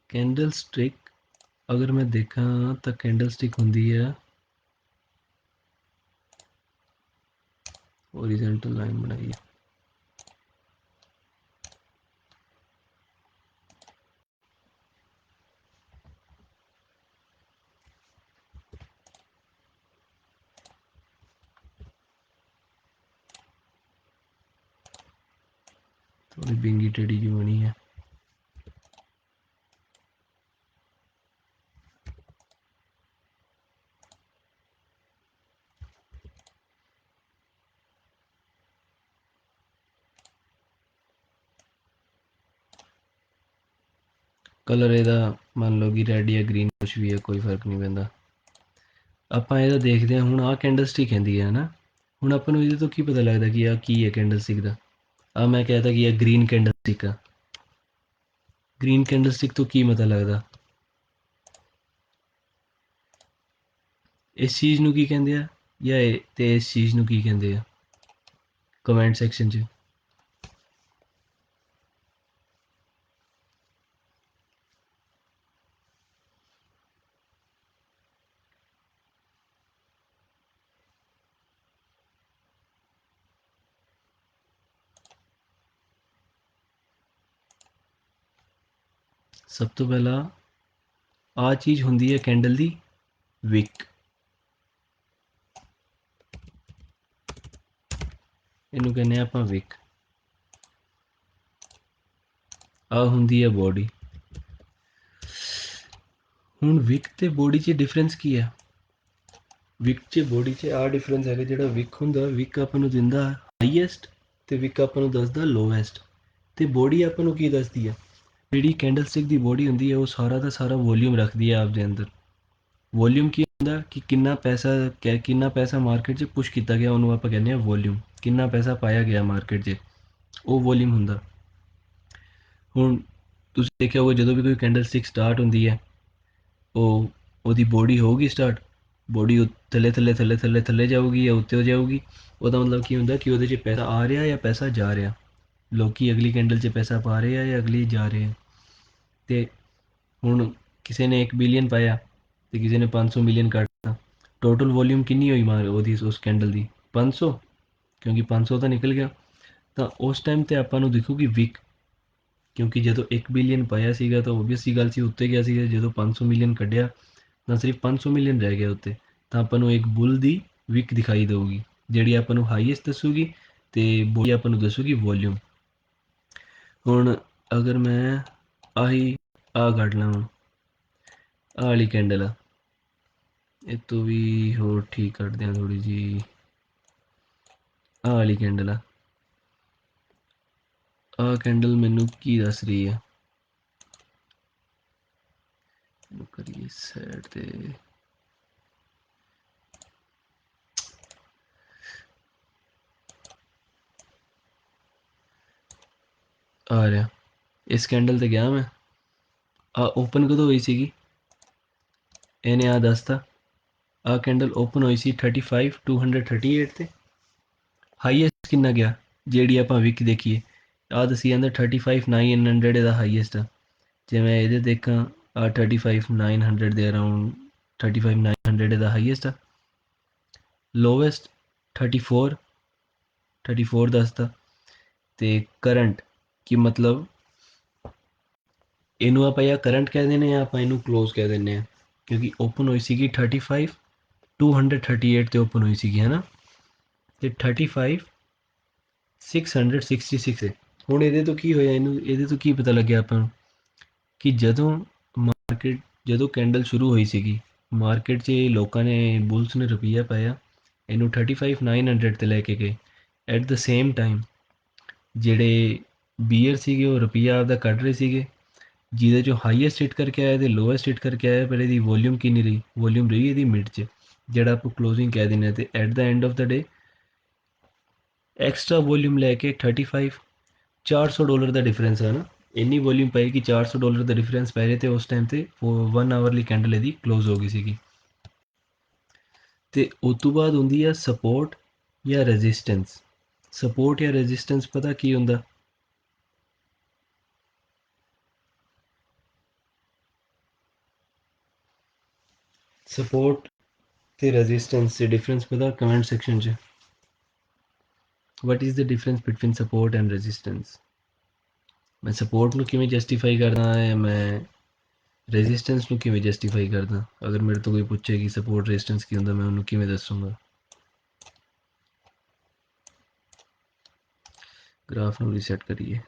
ਕੈਂਡਲ ਸਟਿਕ ਅਗਰ ਮੈਂ ਦੇਖਾਂ ਤਾਂ ਕੈਂਡਲ ਸਟਿਕ ਹੁੰਦੀ ਹੈ ਹੋਰੀਜ਼ੋਨਟਲ ਲਾਈਨ ਬਣਾਈ ਹੈ। ਥੋੜੀ ਬਿੰਗੀ ਟੇੜੀ ਜਿਹੀ ਬਣੀ ਹੈ। ਕਲਰ ਇਹਦਾ ਮੰਨ ਲਓ ਕਿ ਰੈੱਡ ਜਾਂ ਗ੍ਰੀਨ ਕੁਛ ਵੀ ਹੈ, ਕੋਈ ਫਰਕ ਨਹੀਂ ਪੈਂਦਾ। ਆਪਾਂ ਇਹਦਾ ਦੇਖਦੇ ਹਾਂ ਹੁਣ, ਆਹ ਕੈਂਡਲ ਸਟਿਕ ਕਹਿੰਦੀ ਹੈ ਨਾ। ਹੁਣ ਆਪਾਂ ਨੂੰ ਇਹਦੇ ਤੋਂ ਕੀ ਪਤਾ ਲੱਗਦਾ ਕਿ ਆਹ ਕੀ ਹੈ ਕੈਂਡਲ ਸਟਿਕ ਦਾ। ਆ ਮੈਂ ਕਹਿਤਾ ਕਿ ਇਹ ਗ੍ਰੀਨ ਕੈਂਡਲ ਸਟਿਕ ਆ। ਗ੍ਰੀਨ ਕੈਂਡਲ ਸਟਿਕ ਤੋਂ ਕੀ ਪਤਾ ਲੱਗਦਾ, ਇਸ ਚੀਜ਼ ਨੂੰ ਕੀ ਕਹਿੰਦੇ ਆ, ਜਾਂ ਤੇ ਇਸ ਚੀਜ਼ ਨੂੰ ਕੀ ਕਹਿੰਦੇ ਆ, ਕਮੈਂਟ ਸੈਕਸ਼ਨ 'ਚ। ਸਭ ਤੋਂ ਪਹਿਲਾਂ ਆਹ ਚੀਜ਼ ਹੁੰਦੀ ਹੈ ਕੈਂਡਲ ਦੀ ਵਿਕ, ਇਹਨੂੰ ਕਹਿੰਦੇ ਆ ਆਪਾਂ ਵਿਕ। ਆਹ ਹੁੰਦੀ ਹੈ ਬੋਡੀ। ਹੁਣ ਵਿਕ ਤੇ ਬੋਡੀ 'ਚ ਡਿਫਰੈਂਸ ਕੀ ਹੈ, ਵਿਕ 'ਚ ਬੋਡੀ 'ਚ ਆਹ ਡਿਫਰੈਂਸ ਹੈਗਾ, ਜਿਹੜਾ ਵਿਕ ਹੁੰਦਾ, ਵਿਕ ਆਪਾਂ ਨੂੰ ਦਿੰਦਾ ਹਾਈਐਸਟ ਤੇ ਵਿਕ ਆਪਾਂ ਨੂੰ ਦੱਸਦਾ ਲੋਐਸਟ। ਤੇ ਬੋਡੀ ਆਪਾਂ ਨੂੰ ਕੀ ਦੱਸਦੀ ਹੈ, ਜਿਹੜੀ ਕੈਂਡਲ ਸਟਿਕ ਦੀ ਬੋਡੀ ਹੁੰਦੀ ਹੈ ਉਹ ਸਾਰਾ ਦਾ ਸਾਰਾ ਵੋਲਿਊਮ ਰੱਖਦੀ ਹੈ ਆਪਦੇ ਅੰਦਰ। ਵੋਲਿਊਮ ਕੀ ਹੁੰਦਾ ਕਿ ਕਿੰਨਾ ਪੈਸਾ ਮਾਰਕੀਟ 'ਚ ਪੁਸ਼ ਕੀਤਾ ਗਿਆ, ਉਹਨੂੰ ਆਪਾਂ ਕਹਿੰਦੇ ਹਾਂ ਵੋਲਿਊਮ। ਕਿੰਨਾ ਪੈਸਾ ਪਾਇਆ ਗਿਆ ਮਾਰਕੀਟ 'ਚ, ਉਹ ਵੋਲਿਊਮ ਹੁੰਦਾ। ਹੁਣ ਤੁਸੀਂ ਦੇਖਿਆ ਹੋਊਗਾ ਜਦੋਂ ਵੀ ਕੋਈ ਕੈਂਡਲ ਸਟਿਕ ਸਟਾਰਟ ਹੁੰਦੀ ਹੈ, ਉਹਦੀ ਬੋਡੀ ਹੋਊਗੀ ਸਟਾਰਟ, ਬੋਡੀ ਥੱਲੇ ਥੱਲੇ ਥੱਲੇ ਥੱਲੇ ਥੱਲੇ ਜਾਊਗੀ ਜਾਂ ਉੱਤੇ ਹੋ ਜਾਊਗੀ। ਉਹਦਾ ਮਤਲਬ ਕੀ ਹੁੰਦਾ ਕਿ ਉਹਦੇ 'ਚ ਪੈਸਾ ਆ ਰਿਹਾ ਜਾਂ ਪੈਸਾ ਜਾ ਰਿਹਾ, ਲੋਕੀ ਅਗਲੀ ਕੈਂਡਲ 'ਚ ਪੈਸਾ ਪਾ ਰਹੇ ਆ ਜਾਂ ਅਗਲੀ ਜਾ ਰਹੇ ਆ। ਤੇ ਹੁਣ ਕਿਸੇ ਨੇ 1 ਬਿਲੀਅਨ ਪਾਇਆ ਤੇ ਕਿਸੇ ਨੇ 500 ਮਿਲੀਅਨ ਕੱਢਤਾ, ਟੋਟਲ ਵੋਲਿਊਮ ਕਿੰਨੀ ਹੋਈ ਉਹਦੀ ਉਸ ਕੈਂਡਲ ਦੀ, 500, ਕਿਉਂਕਿ 500 ਤਾਂ ਨਿਕਲ ਗਿਆ। ਤਾਂ ਉਸ ਟਾਈਮ 'ਤੇ ਆਪਾਂ ਨੂੰ ਦਿਖੂਗੀ ਵਿਕ, ਕਿਉਂਕਿ ਜਦੋਂ 1 ਬਿਲੀਅਨ ਪਾਇਆ ਸੀਗਾ ਤਾਂ ਓਬਵੀਅਸ ਜੀ ਗੱਲ ਸੀ ਉੱਤੇ ਗਿਆ ਸੀਗਾ। ਜਦੋਂ 500 ਮਿਲੀਅਨ ਕੱਢਿਆ ਤਾਂ ਸਿਰਫ 500 ਮਿਲੀਅਨ ਰਹਿ ਗਿਆ ਉੱਤੇ, ਤਾਂ ਆਪਾਂ ਨੂੰ ਇੱਕ ਬੁੱਲ ਦੀ ਵਿਕ ਦਿਖਾਈ ਦੇਊਗੀ, ਜਿਹੜੀ ਆਪਾਂ ਨੂੰ ਹਾਈਐਸਟ ਦੱਸੂਗੀ ਤੇ ਬੋਡੀ ਆਪਾਂ ਨੂੰ ਦੱਸੂਗੀ ਵੋਲਿਊਮ। ਹੁਣ ਅਗਰ ਮੈਂ ਆਹ ਕੱਢ ਲਾਂ, ਹੁਣ ਆਹ ਵਾਲੀ ਕੈਂਡਲ ਆ, ਇਹ ਤੋਂ ਵੀ ਹੋਰ ਠੀਕ ਕੱਢਦੇ ਹਾਂ ਥੋੜ੍ਹੀ ਜਿਹੀ। ਆਹ ਵਾਲੀ ਕੈਂਡਲ ਆ, ਆਹ ਕੈਂਡਲ ਮੈਨੂੰ ਕੀ ਦੱਸ ਰਹੀ ਹੈ, ਕਰੀਏ ਸਾਈਡ ਤੇ। ਆ ਰਿਹਾ, ਇਸ ਕੈਂਡਲ ਤੇ ਗਿਆ ਮੈਂ। ਓਪਨ ਕਦੋਂ ਹੋਈ ਸੀਗੀ, ਇਹਨੇ ਆਹ ਦੱਸਤਾ। ਆਹ ਕੈਂਡਲ ਓਪਨ ਹੋਈ ਸੀ 35,238 ਤੇ। ਹਾਈਐਸਟ ਕਿੰਨਾ ਗਿਆ, ਜਿਹੜੀ ਆਪਾਂ ਵਿਕ ਦੇਖੀਏ, ਆਹ ਦੱਸੀ ਜਾਂਦਾ 35,900 ਇਹਦਾ ਹਾਈਐਸਟ ਆ। ਜੇ ਮੈਂ ਇਹਦੇ ਦੇਖਾਂ, ਆਹ 35,900 ਦੇ ਅਰਾਊਂਡ, 35,900 ਇਹਦਾ ਹਾਈਐਸਟ ਆ। ਲੋਵੈਸਟ 34 ਦੱਸਦਾ। ਤੇ ਕਰੰਟ ਕੀ ਮਤਲਬ, ਇਹਨੂੰ ਆਪਾਂ ਜਾਂ ਕਰੰਟ ਕਹਿ ਦਿੰਦੇ ਹਾਂ, ਆਪਾਂ ਇਹਨੂੰ ਕਲੋਜ਼ ਕਹਿ ਦਿੰਦੇ ਹਾਂ, ਕਿਉਂਕਿ ਓਪਨ ਹੋਈ ਸੀਗੀ 35,238 ਤੇ ਓਪਨ ਹੋਈ ਸੀਗੀ, ਹੈ ਨਾ। ਤੇ 35,666 ਹੈ। ਹੁਣ ਇਹਦੇ ਤੋਂ ਕੀ ਹੋਇਆ, ਇਹਦੇ ਤੋਂ ਕੀ ਪਤਾ ਲੱਗਿਆ ਆਪਾਂ ਨੂੰ ਕਿ ਜਦੋਂ ਕੈਂਡਲ ਸ਼ੁਰੂ ਹੋਈ ਸੀਗੀ ਮਾਰਕੀਟ 'ਚ, ਲੋਕਾਂ ਨੇ ਬੁਲਸ ਨੇ ਰੁਪਈਆ ਪਾਇਆ, ਇਹਨੂੰ 35,900 ਤੇ ਲੈ ਕੇ ਗਏ। ਐਟ ਦ ਸੇਮ ਟਾਈਮ ਜਿਹੜੇ ਬੀਅਰ ਸੀਗੇ ਉਹ ਰੁਪਈਆ ਆਪਦਾ ਕੱਢ ਰਹੇ ਸੀਗੇ, ਜਿਹਦੇ 'ਚੋਂ ਹਾਈਐਸਟ ਹਿੱਟ ਕਰਕੇ ਆਇਆ ਤੇ ਲੋਐਸਟ ਹਿੱਟ ਕਰਕੇ ਆਇਆ। ਪਰ ਇਹਦੀ ਵੋਲਿਊਮ ਕਿੰਨੀ ਰਹੀ, ਵੋਲਿਊਮ ਰਹੀ ਇਹਦੀ ਮਿਡ 'ਚ, ਜਿਹੜਾ ਆਪਾਂ ਕਲੋਜ਼ਿੰਗ ਕਹਿ ਦਿੰਦੇ ਹਾਂ। ਤੇ at the end of the day extra volume ਲੈ ਕੇ 35, $400 ਦਾ ਡਿਫਰੈਂਸ ਹੈ ਨਾ। ਇੰਨੀ ਵੋਲਿਊਮ ਪਈ ਕਿ $400 ਦਾ ਡਿਫਰੈਂਸ ਪੈ ਜਾਏ, ਤੇ ਉਸ ਟਾਈਮ ਤੇ 1 ਆਵਰਲੀ ਕੈਂਡਲ ਇਹਦੀ ਕਲੋਜ਼ ਹੋ ਗਈ ਸੀਗੀ। ਤੇ ਉਸ ਤੋਂ ਬਾਅਦ ਹੁੰਦੀ ਆ ਸਪੋਰਟ ਜਾਂ ਰੈਜ਼ਿਸਟੈਂਸ। ਸਪੋਰਟ ਜਾਂ ਰੈਜ਼ਿਸਟੈਂਸ ਪਤਾ ਕੀ ਹੁੰਦਾ, ਸਪੋਰਟ ਤੇ ਰੈਜ਼ਿਸਟੈਂਸ ਦੇ ਡਿਫਰੈਂਸ ਪਤਾ, ਕਮੈਂਟ ਸੈਕਸ਼ਨ 'ਚ। What is the difference between support and resistance. ਮੈਂ ਸਪੋਰਟ ਨੂੰ ਕਿਵੇਂ ਜਸਟੀਫਾਈ ਕਰਦਾ ਹੈ, ਮੈਂ ਰੈਜ਼ਿਸਟੈਂਸ ਨੂੰ ਕਿਵੇਂ ਜਸਟੀਫਾਈ ਕਰਦਾ। ਅਗਰ ਮੇਰੇ ਤੋਂ ਕੋਈ ਪੁੱਛੇ ਕਿ ਸਪੋਰਟ ਰੈਜ਼ਿਸਟੈਂਸ ਕੀ ਹੁੰਦਾ, ਮੈਂ ਉਹਨੂੰ ਕਿਵੇਂ ਦੱਸੂੰਗਾ। ਗ੍ਰਾਫ ਨੂੰ ਰੀਸੈਟ ਕਰੀਏ,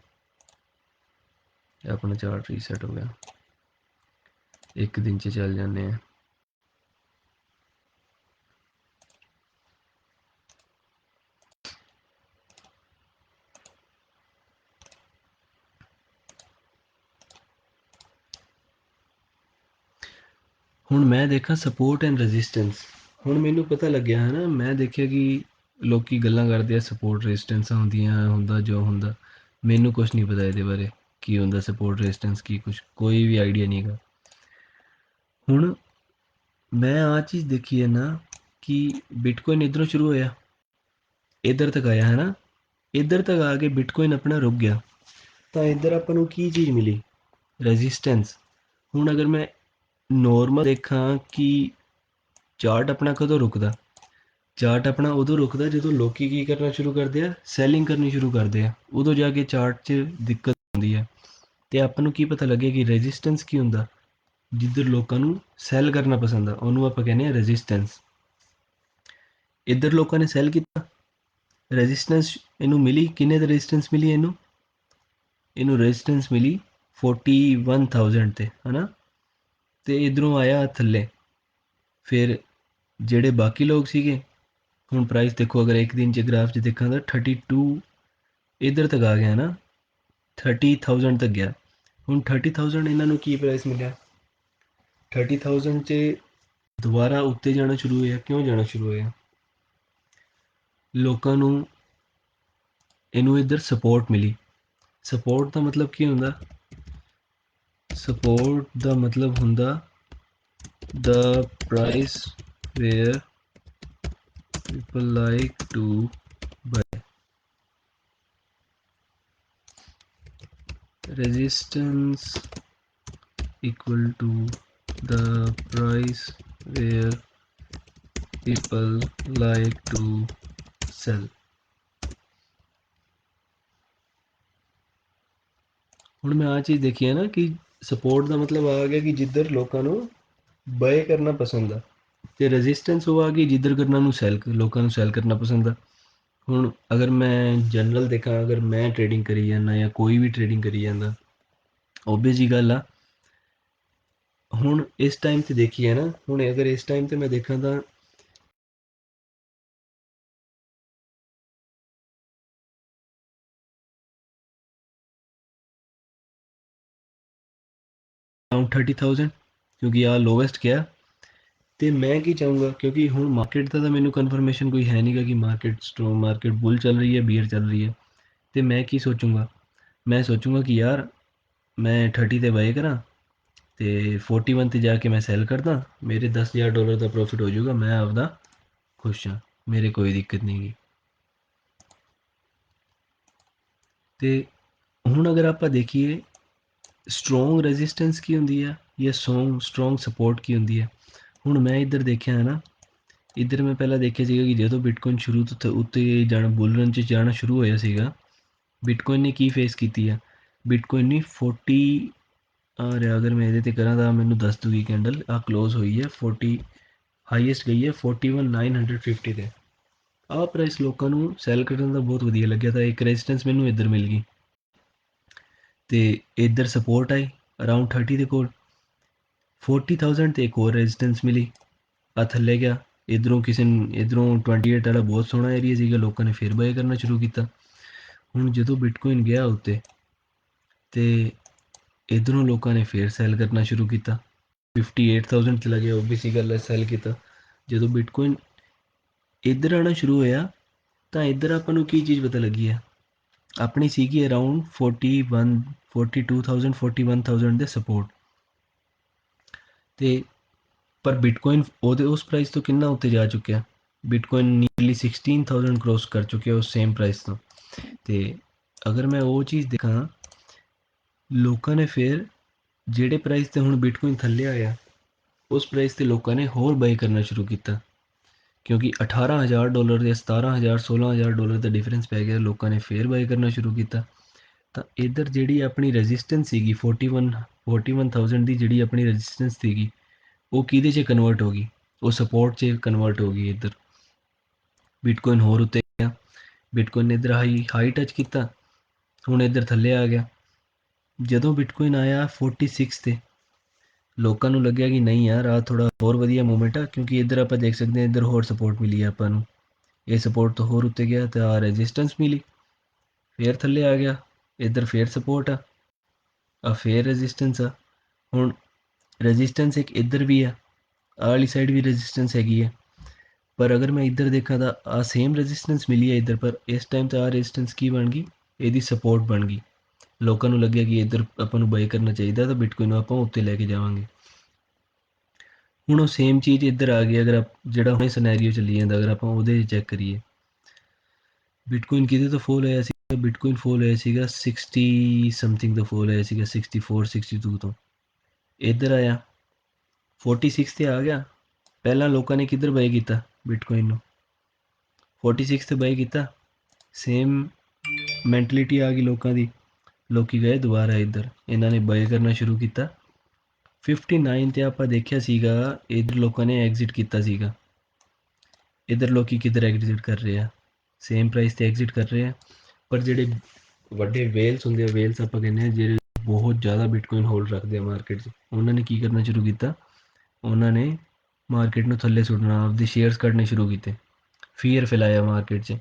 ਆਪਣਾ ਚਾਰਟ ਰੀਸੈਟ ਹੋ ਗਿਆ। ਇੱਕ ਦਿਨ 'ਚ ਚੱਲ ਜਾਂਦੇ ਆ। ਹੁਣ ਮੈਂ ਦੇਖਾਂ ਸਪੋਰਟ ਐਂਡ ਰੈਜ਼ਿਸਟੈਂਸ। ਹੁਣ ਮੈਨੂੰ ਪਤਾ ਲੱਗਿਆ ਹੈ ਨਾ, ਮੈਂ ਦੇਖਿਆ ਕਿ ਲੋਕੀ ਗੱਲਾਂ ਕਰਦੇ ਆ ਸਪੋਰਟ ਰੈਜ਼ਿਸਟੈਂਸਾਂ ਹੁੰਦੀਆਂ, ਹੁੰਦਾ ਜੋ ਹੁੰਦਾ। ਮੈਨੂੰ ਕੁਛ ਨਹੀਂ ਪਤਾ ਇਹਦੇ ਬਾਰੇ, ਕੀ ਹੁੰਦਾ ਸਪੋਰਟ ਰੈਜ਼ਿਸਟੈਂਸ, ਕੀ ਕੁਛ, ਕੋਈ ਵੀ ਆਈਡੀਆ ਨਹੀਂ ਹੈਗਾ। ਹੁਣ ਮੈਂ ਆਹ ਚੀਜ਼ ਦੇਖੀ ਹੈ ਨਾ ਕਿ ਬਿਟਕੋਇਨ ਇੱਧਰੋਂ ਸ਼ੁਰੂ ਹੋਇਆ, ਇੱਧਰ ਤੱਕ ਆਇਆ ਹੈ ਨਾ, ਇੱਧਰ ਤੱਕ ਆ ਕੇ ਬਿਟਕੋਇਨ ਆਪਣਾ ਰੁਕ ਗਿਆ, ਤਾਂ ਇੱਧਰ ਆਪਾਂ ਨੂੰ ਕੀ ਚੀਜ਼ ਮਿਲੀ? ਰੈਜ਼ਿਸਟੈਂਸ। ਹੁਣ ਅਗਰ ਮੈਂ ਨੋਰਮਲ ਦੇਖਾਂ ਕਿ ਚਾਰਟ ਆਪਣਾ ਕਦੋਂ ਰੁਕਦਾ, ਚਾਰਟ ਆਪਣਾ ਉਦੋਂ ਰੁਕਦਾ ਜਦੋਂ ਲੋਕੀ ਕੀ ਕਰਨਾ ਸ਼ੁਰੂ ਕਰਦੇ ਆ, ਸੈਲਿੰਗ ਕਰਨੀ ਸ਼ੁਰੂ ਕਰਦੇ ਆ, ਉਦੋਂ ਜਾ ਕੇ ਚਾਰਟ 'ਚ ਦਿੱਕਤ ਆਉਂਦੀ ਹੈ। ਅਤੇ ਆਪਾਂ ਨੂੰ ਕੀ ਪਤਾ ਲੱਗੇ ਕਿ ਰੈਜ਼ਿਸਟੈਂਸ ਕੀ ਹੁੰਦਾ? ਜਿੱਧਰ ਲੋਕਾਂ ਨੂੰ ਸੈੱਲ ਕਰਨਾ ਪਸੰਦ ਆ, ਉਹਨੂੰ ਆਪਾਂ ਕਹਿੰਦੇ ਹਾਂ ਰੈਜ਼ਿਸਟੈਂਸ। ਇੱਧਰ ਲੋਕਾਂ ਨੇ ਸੈੱਲ ਕੀਤਾ, ਰੈਜ਼ਿਸਟੈਂਸ ਇਹਨੂੰ ਮਿਲੀ, ਕਿੰਨੇ ਦੀ ਰੈਜ਼ਿਸਟੈਂਸ ਮਿਲੀ ਇਹਨੂੰ? ਇਹਨੂੰ ਰੈਜ਼ਿਸਟੈਂਸ ਮਿਲੀ 41,000 ਤੇ, ਹੈ ਨਾ। ਅਤੇ ਇੱਧਰੋਂ ਆਇਆ ਥੱਲੇ, ਫਿਰ ਜਿਹੜੇ ਬਾਕੀ ਲੋਕ ਸੀਗੇ, ਹੁਣ ਪ੍ਰਾਈਸ ਦੇਖੋ, ਅਗਰ ਇੱਕ ਦਿਨ 'ਚ ਗ੍ਰਾਫ 'ਚ ਦੇਖਾਂ ਤਾਂ 32 ਇੱਧਰ ਤੱਕ ਆ ਗਿਆ ਨਾ, 30,000 ਤੱਕ ਗਿਆ। ਹੁਣ 30,000 ਇਹਨਾਂ ਨੂੰ ਕੀ ਪ੍ਰਾਈਸ ਮਿਲਿਆ? 30,000 'ਚ ਦੁਬਾਰਾ ਉੱਤੇ ਜਾਣਾ ਸ਼ੁਰੂ ਹੋਇਆ। ਕਿਉਂ ਜਾਣਾ ਸ਼ੁਰੂ ਹੋਇਆ? ਲੋਕਾਂ ਨੂੰ ਇਹਨੂੰ ਇੱਧਰ ਸਪੋਰਟ ਮਿਲੀ। ਸਪੋਰਟ ਦਾ ਮਤਲਬ ਕੀ ਹੁੰਦਾ? ਸਪੋਰਟ ਦਾ ਮਤਲਬ ਹੁੰਦਾ the price where people like to buy. Resistance equal to the price where people like to sell. ਹੁਣ ਮੈਂ ਆ ਚੀਜ਼ ਦੇਖੀ ਹੈ ਨਾ ਕਿ ਸਪੋਰਟ ਦਾ ਮਤਲਬ ਆ ਗਿਆ ਕਿ ਜਿੱਧਰ ਲੋਕਾਂ ਨੂੰ ਬਾਏ ਕਰਨਾ ਪਸੰਦ ਆ, ਅਤੇ ਰੈਜ਼ਿਸਟੈਂਸ ਉਹ ਆ ਗਈ ਜਿੱਧਰ ਕਰਨਾ ਨੂੰ ਲੋਕਾਂ ਨੂੰ ਸੈਲ ਕਰਨਾ ਪਸੰਦ ਆ। ਹੁਣ ਅਗਰ ਮੈਂ ਜਨਰਲ ਦੇਖਾਂ, ਅਗਰ ਮੈਂ ਟ੍ਰੇਡਿੰਗ ਕਰੀ ਜਾਂਦਾ ਜਾਂ ਕੋਈ ਵੀ ਟ੍ਰੇਡਿੰਗ ਕਰੀ ਜਾਂਦਾ, ਓਬਵੀਅਸ ਜੀ ਗੱਲ ਆ। ਹੁਣ ਇਸ ਟਾਈਮ 'ਤੇ ਦੇਖੀਏ ਨਾ, ਹੁਣ ਅਗਰ ਇਸ ਟਾਈਮ 'ਤੇ ਮੈਂ ਦੇਖਾਂ ਤਾਂ ਅਰਾਊਂਡ 30,000, ਕਿਉਂਕਿ ਆਹ ਲੋਵੈਸਟ ਗਿਆ। ਅਤੇ ਮੈਂ ਕੀ ਚਾਹੂੰਗਾ, ਕਿਉਂਕਿ ਹੁਣ ਮਾਰਕੀਟ ਦਾ ਤਾਂ ਮੈਨੂੰ ਕਨਫਰਮੇਸ਼ਨ ਕੋਈ ਹੈ ਨਹੀਂ ਗਾ ਕਿ ਮਾਰਕੀਟ ਬੁੱਲ ਚੱਲ ਰਹੀ ਹੈ, ਬੀਅਰ ਚੱਲ ਰਹੀ ਹੈ। ਅਤੇ ਮੈਂ ਕੀ ਸੋਚੂੰਗਾ? ਮੈਂ ਸੋਚੂੰਗਾ ਕਿ ਯਾਰ ਮੈਂ 30 'ਤੇ ਬਾਏ ਕਰਾਂ ਅਤੇ 41 'ਤੇ ਜਾ ਕੇ ਮੈਂ ਸੈਲ ਕਰਦਾ, ਮੇਰੇ $10,000 ਦਾ ਪ੍ਰੋਫਿਟ ਹੋ ਜਾਊਗਾ, ਮੈਂ ਆਪਦਾ ਖੁਸ਼ ਹਾਂ, ਮੇਰੇ ਕੋਈ ਦਿੱਕਤ ਨਹੀਂ ਗੀ। ਅਤੇ ਹੁਣ ਅਗਰ ਆਪਾਂ ਦੇਖੀਏ ਸਟਰੋਂਗ ਰੈਜ਼ਿਸਟੈਂਸ ਕੀ ਹੁੰਦੀ ਆ ਜਾਂ ਸਟਰੋਂਗ ਸਪੋਰਟ ਕੀ ਹੁੰਦੀ ਹੈ। ਹੁਣ ਮੈਂ ਇੱਧਰ ਦੇਖਿਆ ਹੈ ਨਾ, ਇੱਧਰ ਮੈਂ ਪਹਿਲਾਂ ਦੇਖਿਆ ਸੀਗਾ ਕਿ ਜਦੋਂ ਬਿਟਕੋਇਨ ਸ਼ੁਰੂ ਤੋਂ ਉੱਤੇ ਜਾਣਾ, ਬੁੱਲ ਰਨ 'ਚ ਜਾਣਾ ਸ਼ੁਰੂ ਹੋਇਆ ਸੀਗਾ, ਬਿਟਕੋਇਨ ਨੇ ਕੀ ਫੇਸ ਕੀਤੀ ਆ? ਬਿਟਕੋਇਨ ਨੇ 40 ਆ ਰਿਹਾ, ਅਗਰ ਮੈਂ ਇਹਦੇ 'ਤੇ ਕਰਾਂ ਤਾਂ ਮੈਨੂੰ ਦੱਸ ਦੂਗੀ ਕੈਂਡਲ, ਆਹ ਕਲੋਜ਼ ਹੋਈ ਹੈ 40, ਹਾਈਐਸਟ ਗਈ ਹੈ 41,950 'ਤੇ। ਆਹ ਪ੍ਰਾਈਸ ਲੋਕਾਂ ਨੂੰ ਸੈਲ ਕਰਨ ਦਾ ਬਹੁਤ ਵਧੀਆ ਲੱਗਿਆ, ਤਾਂ ਇੱਕ ਰੈਜ਼ਿਸਟੈਂਸ ਮੈਨੂੰ ਇੱਧਰ ਮਿਲ ਗਈ, ਅਤੇ ਇੱਧਰ ਸਪੋਰਟ ਆਈ ਅਰਾਊਂਡ 30 ਦੇ ਕੋਲ, 40,000 'ਤੇ ਇੱਕ ਹੋਰ ਰੈਜ਼ਿਸਟੈਂਸ ਮਿਲੀ, ਆ ਥੱਲੇ ਗਿਆ। ਇੱਧਰੋਂ 28 ਵਾਲਾ ਬਹੁਤ ਸੋਹਣਾ ਏਰੀਆ ਸੀਗਾ, ਲੋਕਾਂ ਨੇ ਫਿਰ ਬਾਏ ਕਰਨਾ ਸ਼ੁਰੂ ਕੀਤਾ। ਹੁਣ ਜਦੋਂ ਬਿਟਕੋਇਨ ਗਿਆ ਉੱਤੇ, ਅਤੇ ਇੱਧਰੋਂ ਲੋਕਾਂ ਨੇ ਫਿਰ ਸੈਲ ਕਰਨਾ ਸ਼ੁਰੂ ਕੀਤਾ, 58,000 ਚਲਾ ਗਿਆ, ਓਬਵੀਅਸ ਗੱਲ ਹੈ, ਸੈਲ ਕੀਤਾ। ਜਦੋਂ ਬਿਟਕੋਇਨ ਇੱਧਰ ਆਉਣਾ ਸ਼ੁਰੂ ਹੋਇਆ, ਤਾਂ ਇੱਧਰ ਆਪਾਂ ਨੂੰ ਕੀ ਚੀਜ਼ ਪਤਾ ਲੱਗੀ ਹੈ? ਆਪਣੀ ਸੀਗੀ ਅਰਾਊਂਡ 41,000 ਦੇ ਸਪੋਰਟ, ਅਤੇ ਪਰ ਬਿਟਕੋਇਨ ਉਸ ਪ੍ਰਾਈਸ ਤੋਂ ਕਿੰਨਾ ਉੱਤੇ ਜਾ ਚੁੱਕਿਆ? ਬਿਟਕੋਇਨ ਨੀਅਰਲੀ 16,000 ਕ੍ਰੋਸ ਕਰ ਚੁੱਕਿਆ ਉਸ ਸੇਮ ਪ੍ਰਾਈਸ ਤੋਂ। ਅਤੇ ਅਗਰ ਮੈਂ ਉਹ ਚੀਜ਼ ਦੇਖਾਂ, ਲੋਕਾਂ ਨੇ ਫਿਰ ਜਿਹੜੇ ਪ੍ਰਾਈਸ 'ਤੇ ਹੁਣ ਬਿਟਕੋਇਨ ਥੱਲੇ ਆਇਆ, ਉਸ ਪ੍ਰਾਈਸ 'ਤੇ ਲੋਕਾਂ ਨੇ ਹੋਰ ਬਾਏ ਕਰਨਾ ਸ਼ੁਰੂ ਕੀਤਾ, ਕਿਉਂਕਿ $18,000 ਜਾਂ 17,000 $16,000 ਦਾ ਡਿਫਰੈਂਸ ਪੈ ਗਿਆ, ਲੋਕਾਂ ਨੇ ਫਿਰ ਬਾਏ ਕਰਨਾ ਸ਼ੁਰੂ ਕੀਤਾ। ਤਾਂ ਇੱਧਰ ਜਿਹੜੀ ਆਪਣੀ ਰੈਜ਼ਿਸਟੈਂਸ ਸੀਗੀ 41,000 ਦੀ, ਜਿਹੜੀ ਆਪਣੀ ਰੈਜ਼ਿਸਟੈਂਸ ਸੀਗੀ, ਉਹ ਕਿਹਦੇ 'ਚ ਕਨਵਰਟ ਹੋ ਗਈ? ਉਹ ਸਪੋਰਟ 'ਚ ਕਨਵਰਟ ਹੋ ਗਈ। ਇੱਧਰ ਬਿਟਕੋਇਨ ਹੋਰ ਉੱਤੇ ਗਿਆ, ਬਿਟਕੋਇਨ ਨੇ ਇੱਧਰ ਹਾਈ ਟੱਚ ਕੀਤਾ, ਹੁਣ ਇੱਧਰ ਥੱਲੇ ਆ ਗਿਆ। ਜਦੋਂ ਬਿਟਕੋਇਨ ਆਇਆ 46 'ਤੇ, ਲੋਕਾਂ ਨੂੰ ਲੱਗਿਆ ਕਿ ਨਹੀਂ ਯਾਰ, ਆਹ ਥੋੜ੍ਹਾ ਹੋਰ ਵਧੀਆ ਮੂਵਮੈਂਟ ਆ, ਕਿਉਂਕਿ ਇੱਧਰ ਆਪਾਂ ਦੇਖ ਸਕਦੇ ਹਾਂ ਇੱਧਰ ਹੋਰ ਸਪੋਰਟ ਮਿਲੀ ਆ ਆਪਾਂ ਨੂੰ, ਇਹ ਸਪੋਰਟ ਤੋਂ ਹੋਰ ਉੱਤੇ ਗਿਆ, ਤਾਂ ਆਹ ਰੈਜ਼ਿਸਟੈਂਸ ਮਿਲੀ, ਫਿਰ ਥੱਲੇ ਆ ਗਿਆ, ਇੱਧਰ ਫਿਰ ਸਪੋਰਟ ਆ ਫਿਰ ਰੈਜ਼ਿਸਟੈਂਸ ਆ। ਹੁਣ ਰੈਜ਼ਿਸਟੈਂਸ ਇੱਕ ਇੱਧਰ ਵੀ ਆ, ਆਹ ਵਾਲੀ ਸਾਈਡ ਵੀ ਰੈਜ਼ਿਸਟੈਂਸ ਹੈਗੀ ਹੈ। ਪਰ ਅਗਰ ਮੈਂ ਇੱਧਰ ਦੇਖਾਂ ਤਾਂ ਆ ਸੇਮ ਰੈਜ਼ਿਸਟੈਂਸ ਮਿਲੀ ਹੈ ਇੱਧਰ, ਪਰ ਇਸ ਟਾਈਮ ਤਾਂ ਆ ਰੈਜ਼ਿਸਟੈਂਸ ਕੀ ਬਣ ਗਈ, ਇਹਦੀ ਸਪੋਰਟ ਬਣ ਗਈ। ਲੋਕਾਂ ਨੂੰ ਲੱਗਿਆ ਕਿ ਇੱਧਰ ਆਪਾਂ ਨੂੰ ਬਾਈ ਕਰਨਾ ਚਾਹੀਦਾ, ਤਾਂ ਬਿਟਕੋਇਨ ਨੂੰ ਆਪਾਂ ਉੱਤੇ ਲੈ ਕੇ ਜਾਵਾਂਗੇ। ਹੁਣ ਉਹ ਸੇਮ ਚੀਜ਼ ਇੱਧਰ ਆ ਗਈ। ਅਗਰ ਜਿਹੜਾ ਹੁਣੇ ਸਿਨੈਰੀਓ ਚੱਲੀ ਜਾਂਦਾ, ਅਗਰ ਆਪਾਂ ਉਹਦੇ ਚੈੱਕ ਕਰੀਏ, ਬਿਟਕੋਇਨ ਕਿਹਦੇ ਤੋਂ ਫੋਲ ਹੋਇਆ ਸੀ, ਬਿਟਕੋਇਨ ਫੋਲ ਹੋਇਆ ਸੀਗਾ 60 ਸਮਥਿੰਗ ਤੋਂ ਫੋਲ ਹੋਇਆ ਸੀਗਾ, 64 62 ਤੋਂ। ਇੱਧਰ ਆਇਆ 46 ਤੇ ਆ ਗਿਆ। ਪਹਿਲਾਂ ਲੋਕਾਂ ਨੇ ਕਿੱਧਰ ਬਾਈ ਕੀਤਾ ਬਿਟਕੋਇਨ ਨੂੰ, 46 ਤੇ ਬਾਈ ਕੀਤਾ। ਸੇਮ ਮੈਂਟਲਿਟੀ ਆ ਗਈ ਲੋਕਾਂ ਦੀ, ਲੋਕੀ ਗਏ ਦੁਬਾਰਾ ਇੱਧਰ, ਇਹਨਾਂ ਨੇ ਬਾਈ ਕਰਨਾ ਸ਼ੁਰੂ ਕੀਤਾ। 59 ਤੇ ਆਪਾਂ ਦੇਖਿਆ ਸੀਗਾ ਇੱਧਰ ਲੋਕਾਂ ਨੇ ਐਗਜ਼ਿਟ ਕੀਤਾ ਸੀਗਾ। ਇੱਧਰ ਲੋਕੀ ਕਿੱਧਰ ਐਗਜ਼ਿਟ ਕਰ ਰਹੇ ਆ, ਸੇਮ ਪ੍ਰਾਈਸ ਤੇ ਐਗਜ਼ਿਟ ਕਰ ਰਹੇ ਆ। ਪਰ ਜਿਹੜੇ ਵੱਡੇ ਵੇਲਸ ਹੁੰਦੇ ਆ, ਵੇਲਸ ਆਪਾਂ ਕਹਿੰਦੇ ਹਾਂ ਜਿਹੜੇ ਬਹੁਤ ਜ਼ਿਆਦਾ ਬਿਟਕੋਇਨ ਹੋਲਡ ਰੱਖਦੇ ਆ ਮਾਰਕੀਟ 'ਚ, ਉਹਨਾਂ ਨੇ ਕੀ ਕਰਨਾ ਸ਼ੁਰੂ ਕੀਤਾ, ਉਹਨਾਂ ਨੇ ਮਾਰਕੀਟ ਨੂੰ ਥੱਲੇ ਸੁੱਟਣਾ, ਆਪਦੇ ਸ਼ੇਅਰਸ ਕੱਢਣੇ ਸ਼ੁਰੂ ਕੀਤੇ। ਫੀਅਰ ਫੈਲਾਇਆ ਮਾਰਕੀਟ 'ਚ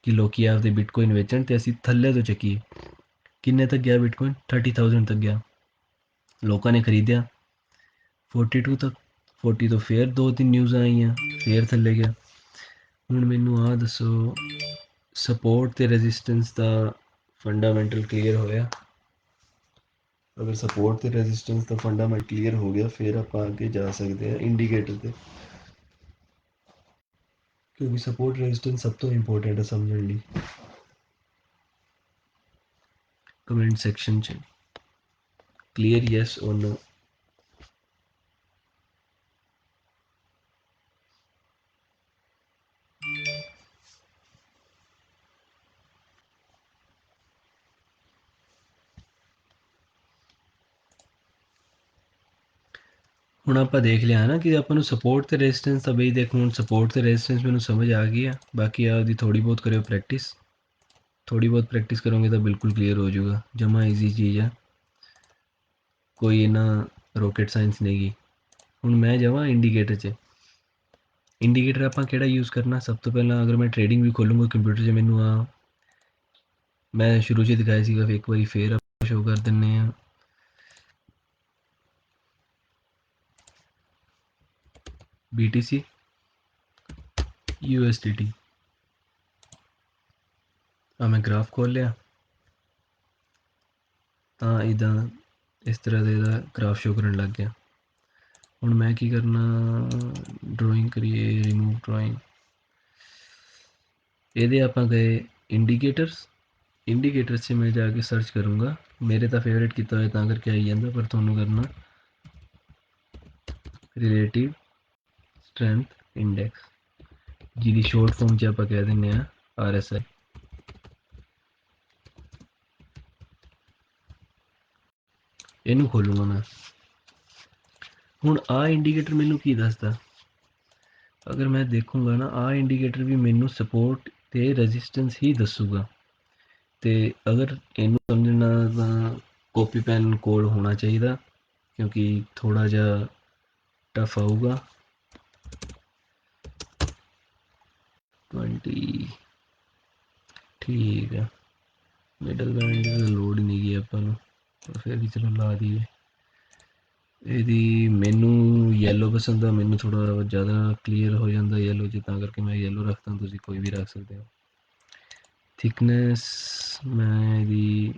ਕਿ ਲੋਕੀ ਆਪਦੇ ਬਿਟਕੋਇਨ ਵੇਚਣ ਤੇ ਅਸੀਂ ਥੱਲੇ ਤੋਂ ਚੱਕੀਏ। ਕਿੰਨੇ ਤੱਕ ਗਿਆ ਬਿਟਕੋਇਨ, 30,000 ਤੱਕ ਗਿਆ। ਲੋਕਾਂ ਨੇ ਖਰੀਦਿਆ 42 ਤੱਕ, 40 ਤੋਂ ਫੇਰ 2-3 ਨਿਊਜ਼ਾਂ ਆਈਆਂ, ਫੇਰ ਥੱਲੇ ਗਿਆ। ਹੁਣ ਮੈਨੂੰ ਆਹ ਦੱਸੋ, ਸਪੋਰਟ ਤੇ ਰੈਜ਼ਿਸਟੈਂਸ ਦਾ ਫੰਡਾਮੈਂਟਲ ਕਲੀਅਰ ਹੋਇਆ? ਅਗਰ ਸਪੋਰਟ ਤੇ ਰੈਜ਼ਿਸਟੈਂਸ ਦਾ ਫੰਡਾਮੈਂਟਲ ਕਲੀਅਰ ਹੋ ਗਿਆ, ਫਿਰ ਆਪਾਂ ਅੱਗੇ ਜਾ ਸਕਦੇ ਹਾਂ ਇੰਡੀਕੇਟਰ ਤੇ, ਕਿਉਂਕਿ ਸਪੋਰਟ ਰੈਜ਼ਿਸਟੈਂਸ ਸਭ ਤੋਂ ਇੰਪੋਰਟੈਂਟ ਹੈ ਸਮਝਣ ਲਈ। ਕਮੈਂਟ ਸੈਕਸ਼ਨ 'ਚ ਕਲੀਅਰ ਯੈਸ ਔਰ ਨੋ। ਹੁਣ ਆਪਾਂ ਦੇਖ ਲਿਆ ਨਾ ਕਿ ਆਪਾਂ ਨੂੰ ਸਪੋਰਟ ਤੇ ਰੈਜ਼ਿਸਟੈਂਸ ਤਾਂ ਬਈ ਦੇਖ, ਹੁਣ ਸਪੋਰਟ ਤੇ ਰੈਜ਼ਿਸਟੈਂਸ ਮੈਨੂੰ ਸਮਝ ਆ ਗਈ ਆ। ਬਾਕੀ ਆਪਦੀ ਥੋੜ੍ਹੀ ਬਹੁਤ ਕਰਿਓ ਪ੍ਰੈਕਟਿਸ, ਥੋੜ੍ਹੀ ਬਹੁਤ ਪ੍ਰੈਕਟਿਸ ਕਰੋਗੇ ਤਾਂ ਬਿਲਕੁਲ ਕਲੀਅਰ ਹੋ ਜਾਊਗਾ। ਜਮਾ ਈਜ਼ੀ ਚੀਜ਼ ਆ, ਕੋਈ ਇਹਨਾਂ ਰੋਕਟ ਸਾਇੰਸ ਨਹੀਂ ਗੀ। ਹੁਣ ਮੈਂ ਜਾਵਾਂ ਇੰਡੀਕੇਟਰ 'ਚ। ਇੰਡੀਕੇਟਰ ਆਪਾਂ ਕਿਹੜਾ ਯੂਜ਼ ਕਰਨਾ, ਸਭ ਤੋਂ ਪਹਿਲਾਂ ਅਗਰ ਮੈਂ ਟ੍ਰੇਡਿੰਗ ਵੀ ਖੋਲੂੰਗਾ ਕੰਪਿਊਟਰ 'ਚ, ਮੈਨੂੰ ਆ ਮੈਂ ਸ਼ੁਰੂ 'ਚ ਦਿਖਾਇਆ ਸੀਗਾ, ਇੱਕ ਵਾਰੀ ਫੇਰ ਆਪਾਂ ਸ਼ੋਅ ਕਰ ਦਿੰਦੇ ਹਾਂ। BTC USDT ਆ ਮੈਂ ਗ੍ਰਾਫ ਖੋਲ ਲਿਆ ਤਾਂ ਇੱਦਾਂ ਇਸ ਤਰ੍ਹਾਂ ਦਾ ਇਹਦਾ ਗ੍ਰਾਫ ਸ਼ੋਅ ਕਰਨ ਲੱਗ ਗਿਆ। ਹੁਣ ਮੈਂ ਕੀ ਕਰਨਾ, ਡਰਾਇੰਗ ਕਰੀਏ, ਰਿਮੂਵ ਡਰਾਇੰਗ। ਇਹਦੇ ਆਪਾਂ ਗਏ ਇੰਡੀਕੇਟਰਸ, ਇੰਡੀਕੇਟਰਸ 'ਚ ਮੈਂ ਜਾ ਕੇ ਸਰਚ ਕਰੂੰਗਾ। ਮੇਰੇ ਤਾਂ ਫੇਵਰੇਟ ਕੀਤਾ ਹੋਇਆ ਤਾਂ ਕਰਕੇ ਆਈ ਜਾਂਦਾ, ਪਰ ਤੁਹਾਨੂੰ ਕਰਨਾ ਰਿਲੇਟਿਵ ਸਟਰੈਂਥ ਇੰਡੈਕਸ, ਜਿਹਦੀ ਸ਼ੋਰਟ ਫਾਰਮ 'ਚ ਆਪਾਂ ਕਹਿ ਦਿੰਦੇ ਹਾਂ RSI। ਇਹਨੂੰ ਖੋਲੂੰਗਾ ਮੈਂ। ਹੁਣ ਆਹ ਇੰਡੀਕੇਟਰ ਮੈਨੂੰ ਕੀ ਦੱਸਦਾ, ਅਗਰ ਮੈਂ ਦੇਖੂੰਗਾ ਨਾ ਆਹ ਇੰਡੀਕੇਟਰ ਵੀ ਮੈਨੂੰ ਸਪੋਰਟ ਤੇ ਰੈਜ਼ਿਸਟੈਂਸ ਹੀ ਦੱਸੂਗਾ। ਤੇ ਅਗਰ ਇਹਨੂੰ ਸਮਝਣਾ ਤਾਂ ਕਾਪੀ ਪੈਨ ਕੋਲ ਹੋਣਾ ਚਾਹੀਦਾ, ਕਿਉਂਕਿ ਥੋੜ੍ਹਾ ਜਿਹਾ ਟਫ ਆਊਗਾ। 20 ਠੀਕ ਆ, ਮਿਡਲ ਬੈਂਡ ਦੀ ਲੋੜ ਹੀ ਨਹੀਂ ਗਈ ਆਪਾਂ ਨੂੰ, ਪਰ ਫਿਰ ਵੀ ਚਲੋ ਲਾ ਦਈਏ। ਇਹਦੀ ਮੈਨੂੰ ਯੈਲੋ ਪਸੰਦ ਆ, ਮੈਨੂੰ ਥੋੜ੍ਹਾ ਜ਼ਿਆਦਾ ਕਲੀਅਰ ਹੋ ਜਾਂਦਾ ਯੈਲੋ 'ਚ, ਤਾਂ ਕਰਕੇ ਮੈਂ ਯੈਲੋ ਰੱਖਦਾ। ਤੁਸੀਂ ਕੋਈ ਵੀ ਰੱਖ ਸਕਦੇ ਹੋ। ਥਿਕਨੈਸ ਮੈਂ ਇਹਦੀ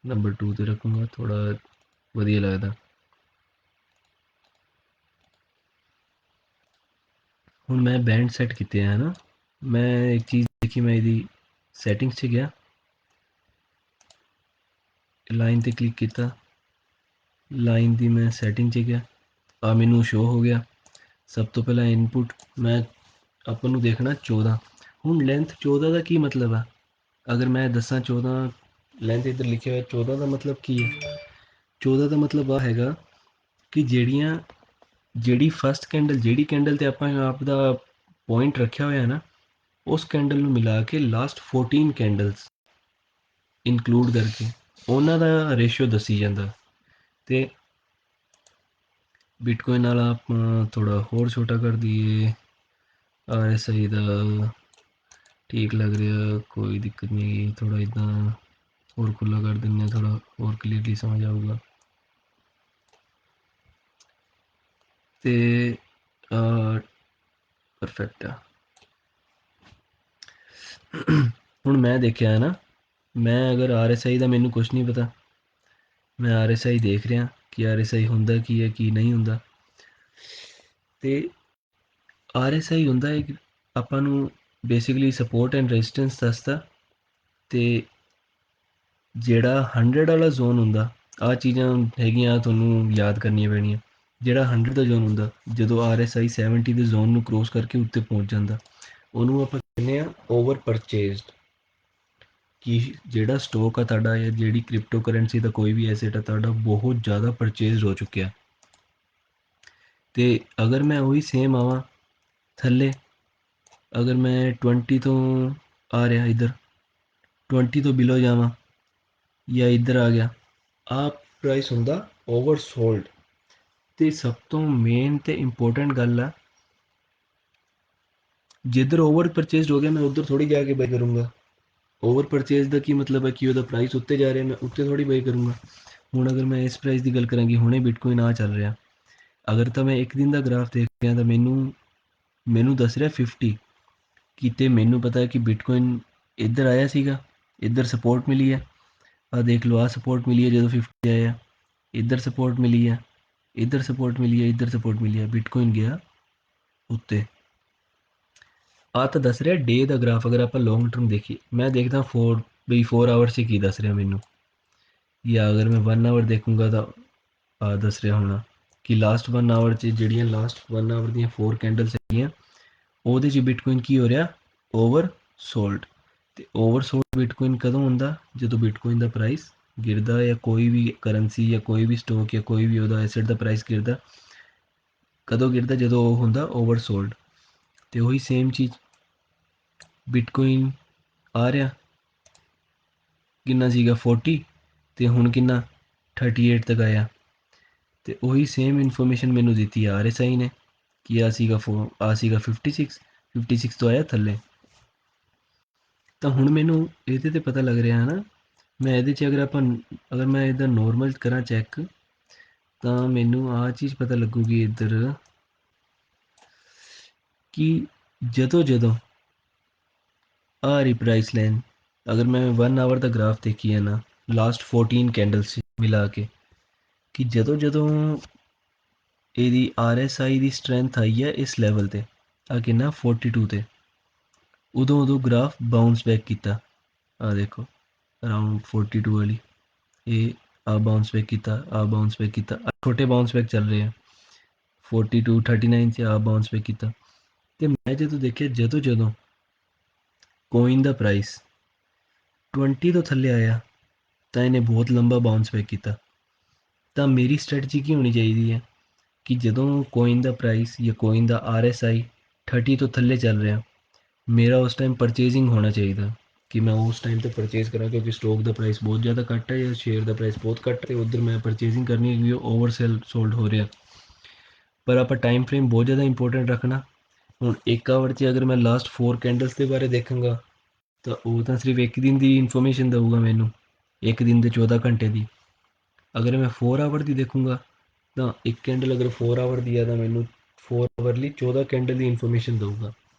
ਨੰਬਰ 2 'ਤੇ ਰੱਖੂੰਗਾ, ਥੋੜ੍ਹਾ ਵਧੀਆ ਲੱਗਦਾ। ਹੁਣ ਮੈਂ ਬੈਂਡ ਸੈੱਟ ਕੀਤੇ ਹੈ ਨਾ, ਮੈਂ ਇੱਕ ਚੀਜ਼ ਦੇਖੀ, ਮੈਂ ਇਹਦੀ ਸੈਟਿੰਗਸ 'ਚ ਗਿਆ, ਲਾਈਨ 'ਤੇ ਕਲਿੱਕ ਕੀਤਾ, ਲਾਈਨ ਦੀ ਮੈਂ ਸੈਟਿੰਗ 'ਚ ਗਿਆ, ਆ ਮੈਨੂੰ ਸ਼ੋਅ ਹੋ ਗਿਆ। ਸਭ ਤੋਂ ਪਹਿਲਾਂ ਇਨਪੁਟ ਮੈਂ ਆਪਾਂ ਨੂੰ ਦੇਖਣਾ 14। ਹੁਣ ਲੈਂਥ 14 ਦਾ ਕੀ ਮਤਲਬ ਆ, ਅਗਰ ਮੈਂ ਦੱਸਾਂ 14 ਲੈਂਥ ਇੱਧਰ ਲਿਖਿਆ ਹੋਇਆ, 14 ਦਾ ਮਤਲਬ ਕੀ ਹੈ? 14 ਦਾ ਮਤਲਬ ਆ ਹੈਗਾ ਕਿ ਜਿਹੜੀ ਫਸਟ ਕੈਂਡਲ, ਜਿਹੜੀ ਕੈਂਡਲ 'ਤੇ ਆਪਾਂ ਆਪ ਦਾ ਪੁਆਇੰਟ ਰੱਖਿਆ ਹੋਇਆ ਨਾ, ਉਸ ਕੈਂਡਲ ਨੂੰ ਮਿਲਾ ਕੇ ਲਾਸਟ 14 ਕੈਂਡਲਸ ਇਨਕਲੂਡ ਕਰਕੇ ਉਹਨਾਂ ਦਾ ਰੇਸ਼ੀਓ ਦੱਸੀ ਜਾਂਦਾ। ਤੇ ਬਿਟਕੋਇਨ ਵਾਲਾ ਆਪਾਂ ਥੋੜ੍ਹਾ ਹੋਰ ਛੋਟਾ ਕਰ ਦਈਏ, RSI ਦਾ ਠੀਕ ਲੱਗ ਰਿਹਾ, ਕੋਈ ਦਿੱਕਤ ਨਹੀਂ, ਥੋੜ੍ਹਾ ਇੱਦਾਂ ਹੋਰ ਖੁੱਲ੍ਹਾ ਕਰ ਦਿੰਦੇ ਹਾਂ, ਥੋੜ੍ਹਾ ਹੋਰ ਕਲੀਅਰਲੀ ਸਮਝ ਆਊਗਾ। ਤੇ ਪਰਫੈਕਟ ਆ। ਹੁਣ ਮੈਂ ਦੇਖਿਆ ਹੈ ਨਾ, ਮੈਂ ਅਗਰ RSI ਦਾ ਮੈਨੂੰ ਕੁਛ ਨਹੀਂ ਪਤਾ, ਮੈਂ RSI ਦੇਖ ਰਿਹਾ ਕਿ RSI ਹੁੰਦਾ ਕੀ ਹੈ ਕੀ ਨਹੀਂ ਹੁੰਦਾ। ਤੇ RSI ਹੁੰਦਾ ਹੈ ਆਪਾਂ ਨੂੰ ਬੇਸਿਕਲੀ ਸਪੋਰਟ ਐਂਡ ਰੈਜ਼ਿਸਟੈਂਸ ਦੱਸਦਾ, ਤੇ ਜਿਹੜਾ 100 ਵਾਲਾ ਜ਼ੋਨ ਹੁੰਦਾ, ਆਹ ਚੀਜ਼ਾਂ ਹੈਗੀਆਂ ਤੁਹਾਨੂੰ ਯਾਦ ਕਰਨੀਆਂ ਪੈਣੀਆਂ। ਜਿਹੜਾ 100 ਦਾ ਜ਼ੋਨ ਹੁੰਦਾ, ਜਦੋਂ RSI 70 ਦੇ ਜ਼ੋਨ ਨੂੰ ਕ੍ਰੋਸ ਕਰਕੇ ਉੱਤੇ ਪਹੁੰਚ ਜਾਂਦਾ, ਉਹਨੂੰ ਆਪਾਂ ਕਹਿੰਦੇ ਆ ਓਵਰ ਪਰਚੇਜ਼ਡ। ਕਿ ਜਿਹੜਾ ਸਟੋਕ ਆ ਤੁਹਾਡਾ ਜਾਂ ਜਿਹੜੀ ਕ੍ਰਿਪਟੋ ਕਰੰਸੀ ਦਾ ਕੋਈ ਵੀ ਐਸੇਟ ਆ ਤੁਹਾਡਾ ਬਹੁਤ ਜ਼ਿਆਦਾ ਪਰਚੇਜ਼ ਹੋ ਚੁੱਕਿਆ। ਤੇ ਅਗਰ ਮੈਂ ਉਹੀ ਸੇਮ ਆਵਾਂ ਥੱਲੇ, ਅਗਰ ਮੈਂ 20 ਤੋਂ ਆ ਰਿਹਾ ਇੱਧਰ, 20 ਤੋਂ ਬਿਲੋ ਜਾਵਾਂ ਜਾਂ ਇੱਧਰ ਆ ਗਿਆ, ਆਹ ਪ੍ਰਾਈਸ ਹੁੰਦਾ ਓਵਰ ਸੋਲਡ। ਤੇ ਸਭ ਤੋਂ ਮੇਨ ਤੇ ਇੰਪੋਰਟੈਂਟ ਗੱਲ ਆ, ਜਿੱਧਰ ਓਵਰ ਪਰਚੇਜ਼ਡ ਹੋ ਗਿਆ ਮੈਂ ਉੱਧਰ ਥੋੜੀ ਜਾ ਕੇ ਬਾਈ ਕਰੂੰਗਾ। ਓਵਰ ਪਰਚੇਜ਼ ਦਾ ਕੀ ਮਤਲਬ ਹੈ ਕਿ ਉਹਦਾ ਪ੍ਰਾਈਸ ਉੱਤੇ ਜਾ ਰਿਹਾ, ਮੈਂ ਉੱਤੇ ਥੋੜੀ ਬਾਈ ਕਰੂੰਗਾ। ਹੁਣ ਅਗਰ ਮੈਂ ਇਸ ਪ੍ਰਾਈਸ ਦੀ ਗੱਲ ਕਰਾਂ ਕਿ ਹੁਣੇ ਬਿਟਕੋਇਨ ਆ ਚੱਲ ਰਿਹਾ, ਅਗਰ ਤਾਂ ਮੈਂ ਇੱਕ ਦਿਨ ਦਾ ਗ੍ਰਾਫ ਦੇਖ ਰਿਹਾ ਤਾਂ ਮੈਨੂੰ ਦੱਸ ਰਿਹਾ 50, ਕਿਤੇ ਮੈਨੂੰ ਪਤਾ ਹੈ ਕਿ ਬਿਟਕੋਇਨ ਇੱਧਰ ਆਇਆ ਸੀਗਾ, ਇੱਧਰ ਸਪੋਰਟ ਮਿਲੀ ਹੈ, ਆਹ ਦੇਖ ਲਓ, ਆਹ ਸਪੋਰਟ ਮਿਲੀ ਹੈ ਜਦੋਂ 50 ਆਇਆ, ਇੱਧਰ ਸਪੋਰਟ ਮਿਲੀ ਹੈ, ਇੱਧਰ ਸਪੋਰਟ ਮਿਲੀ ਹੈ, ਇੱਧਰ ਸਪੋਰਟ ਮਿਲੀ ਹੈ, ਬਿਟਕੋਇਨ ਗਿਆ ਉੱਤੇ। ਆਹ ਤਾਂ ਦੱਸ ਰਿਹਾ ਡੇ ਦਾ ਗ੍ਰਾਫ। ਅਗਰ ਆਪਾਂ ਲੌਂਗ ਟਰਮ ਦੇਖੀਏ, ਮੈਂ ਦੇਖਦਾ 4 ਆਵਰ 'ਚ ਕੀ ਦੱਸ ਰਿਹਾ ਮੈਨੂੰ, ਜਾਂ ਅਗਰ ਮੈਂ 1 ਆਵਰ ਦੇਖੂੰਗਾ ਤਾਂ ਆਹ ਦੱਸ ਰਿਹਾ ਹੋਣਾ ਕਿ ਲਾਸਟ 1 ਆਵਰ 'ਚ ਜਿਹੜੀਆਂ ਲਾਸਟ 1 ਆਵਰ ਦੀਆਂ 4 ਕੈਂਡਲਸ ਹੈਗੀਆਂ, ਉਹਦੇ 'ਚ ਬਿਟਕੋਇਨ ਕੀ ਹੋ ਰਿਹਾ, ਓਵਰ ਸੋਲਡ। ਤੇ ਓਵਰ ਸੋਲਡ ਬਿਟਕੋਇਨ ਕਦੋਂ ਹੁੰਦਾ, ਜਦੋਂ ਬਿਟਕੋਇਨ ਦਾ ਪ੍ਰਾਈਸ ਗਿਰਦਾ, ਜਾਂ ਕੋਈ ਵੀ ਕਰੰਸੀ ਜਾਂ ਕੋਈ ਵੀ ਸਟੋਕ ਜਾਂ ਕੋਈ ਵੀ ਉਹਦਾ ਐਸੈਟ ਦਾ ਪ੍ਰਾਈਸ ਗਿਰਦਾ। ਕਦੋਂ ਗਿਰਦਾ, ਜਦੋਂ ਉਹ ਹੁੰਦਾ ਓਵਰ ਸੋਲਡ। ਤੇ ਉਹੀ ਸੇਮ ਚੀਜ਼ ਬਿਟਕੋਇਨ ਆ ਰਿਹਾ, ਕਿੰਨਾ ਸੀਗਾ 40, ਤੇ ਹੁਣ ਕਿੰਨਾ 38 ਤੱਕ ਆਇਆ। ਤੇ ਉਹੀ ਸੇਮ ਇਨਫੋਰਮੇਸ਼ਨ ਮੈਨੂੰ ਦਿੱਤੀ RSI ਨੇ ਕਿ ਆ ਸੀਗਾ 56 ਤੋਂ ਆਇਆ ਥੱਲੇ। ਤਾਂ ਹੁਣ ਮੈਨੂੰ ਇਹਦੇ ਤੇ ਪਤਾ ਲੱਗ ਰਿਹਾ ਹੈ ਨਾ, ਮੈਂ ਇਹਦੇ 'ਚ ਅਗਰ ਮੈਂ ਇਹਦਾ ਨੋਰਮਲ ਕਰਾਂ ਚੈੱਕ, ਤਾਂ ਮੈਨੂੰ ਆਹ ਚੀਜ਼ ਪਤਾ ਲੱਗੂਗੀ ਇੱਧਰ ਕਿ ਜਦੋਂ ਆ ਰਹੀ ਪ੍ਰਾਈਸ ਲਾਈਨ, ਅਗਰ ਮੈਂ 1 ਆਵਰ ਦਾ ਗ੍ਰਾਫ ਦੇਖੀਏ ਨਾ, ਲਾਸਟ 14 ਕੈਂਡਲਸ ਮਿਲਾ ਕੇ, ਕਿ ਜਦੋਂ ਇਹਦੀ RSI ਦੀ ਸਟਰੈਂਥ ਆਈ ਹੈ ਇਸ ਲੈਵਲ ਤੇ, ਆ ਕਿੰਨਾ 42 ਤੇ, ਉਦੋਂ ਗ੍ਰਾਫ ਬਾਊਂਸ ਬੈਕ ਕੀਤਾ। ਆ ਦੇਖੋ ਅਰਾਊਂਡ 42 ਵਾਲੀ, ਇਹ ਆ ਬਾਊਂਸ ਬੈਕ ਕੀਤਾ, ਆ ਬਾਊਂਸ ਬੈਕ ਕੀਤਾ, ਛੋਟੇ ਬਾਊਂਸ ਬੈਕ ਚੱਲ ਰਹੇ ਆ। 42 39 'ਚ ਆ ਬਾਊਂਸ ਬੈਕ ਕੀਤਾ। ਤੇ ਮੈਂ ਜਦੋਂ ਦੇਖਿਆ, ਜਦੋਂ ਕੋਇਨ ਦਾ ਪ੍ਰਾਈਸ 20 ਤੋਂ ਥੱਲੇ ਆਇਆ ਤਾਂ ਇਹਨੇ ਬਹੁਤ ਲੰਬਾ ਬਾਊਂਸ ਬੈਕ ਕੀਤਾ। ਤਾਂ ਮੇਰੀ ਸਟ੍ਰੈਟਜੀ ਕੀ ਹੋਣੀ ਚਾਹੀਦੀ ਹੈ ਕਿ ਜਦੋਂ ਕੋਇਨ ਦਾ ਪ੍ਰਾਈਸ ਜਾਂ ਕੋਇਨ ਦਾ RSI 30 ਤੋਂ ਥੱਲੇ ਚੱਲ ਰਿਹਾ, ਮੇਰਾ ਉਸ ਟਾਈਮ ਪਰਚੇਜ਼ਿੰਗ ਹੋਣਾ ਚਾਹੀਦਾ ਕਿ ਮੈਂ ਉਸ ਟਾਈਮ ਤੇ ਪਰਚੇਜ਼ ਕਰਾਂ, ਕਿਉਂਕਿ ਸਟੋਕ ਦਾ ਪ੍ਰਾਈਸ ਬਹੁਤ ਜ਼ਿਆਦਾ ਘੱਟ ਹੈ ਜਾਂ ਸ਼ੇਅਰ ਦਾ ਪ੍ਰਾਈਸ ਬਹੁਤ ਘੱਟ ਹੈ, ਉੱਧਰ ਮੈਂ ਪਰਚੇਜ਼ਿੰਗ ਕਰਨੀ ਹੈ ਕਿਉਂਕਿ ਓਵਰ ਸੋਲਡ ਹੋ ਰਿਹਾ। ਪਰ ਆਪਾਂ ਟਾਈਮ ਫਰੇਮ ਬਹੁਤ ਜ਼ਿਆਦਾ ਇੰਪੋਰਟੈਂਟ ਰੱਖਣਾ। ਹੁਣ 1 ਆਵਰ 'ਚ ਅਗਰ ਮੈਂ ਲਾਸਟ 4 ਕੈਂਡਲਸ ਦੇ ਬਾਰੇ ਦੇਖਾਂਗਾ ਤਾਂ ਉਹ ਤਾਂ ਸਿਰਫ ਇੱਕ ਦਿਨ ਦੀ ਇਨਫੋਰਮੇਸ਼ਨ ਦਊਗਾ ਮੈਨੂੰ, ਇੱਕ ਦਿਨ ਦੇ 14 ਘੰਟੇ ਦੀ। ਅਗਰ ਮੈਂ 4 ਆਵਰ ਦੀ ਦੇਖੂੰਗਾ ਤਾਂ ਇੱਕ ਕੈਂਡਲ ਅਗਰ 4 ਆਵਰ ਦੀ ਹੈ ਤਾਂ ਮੈਨੂੰ 4 ਆਵਰ ਲਈ 14 ਕੈਂਡਲ ਦੀ ਇਨਫੋਰਮੇਸ਼ਨ ਦਊਗਾ।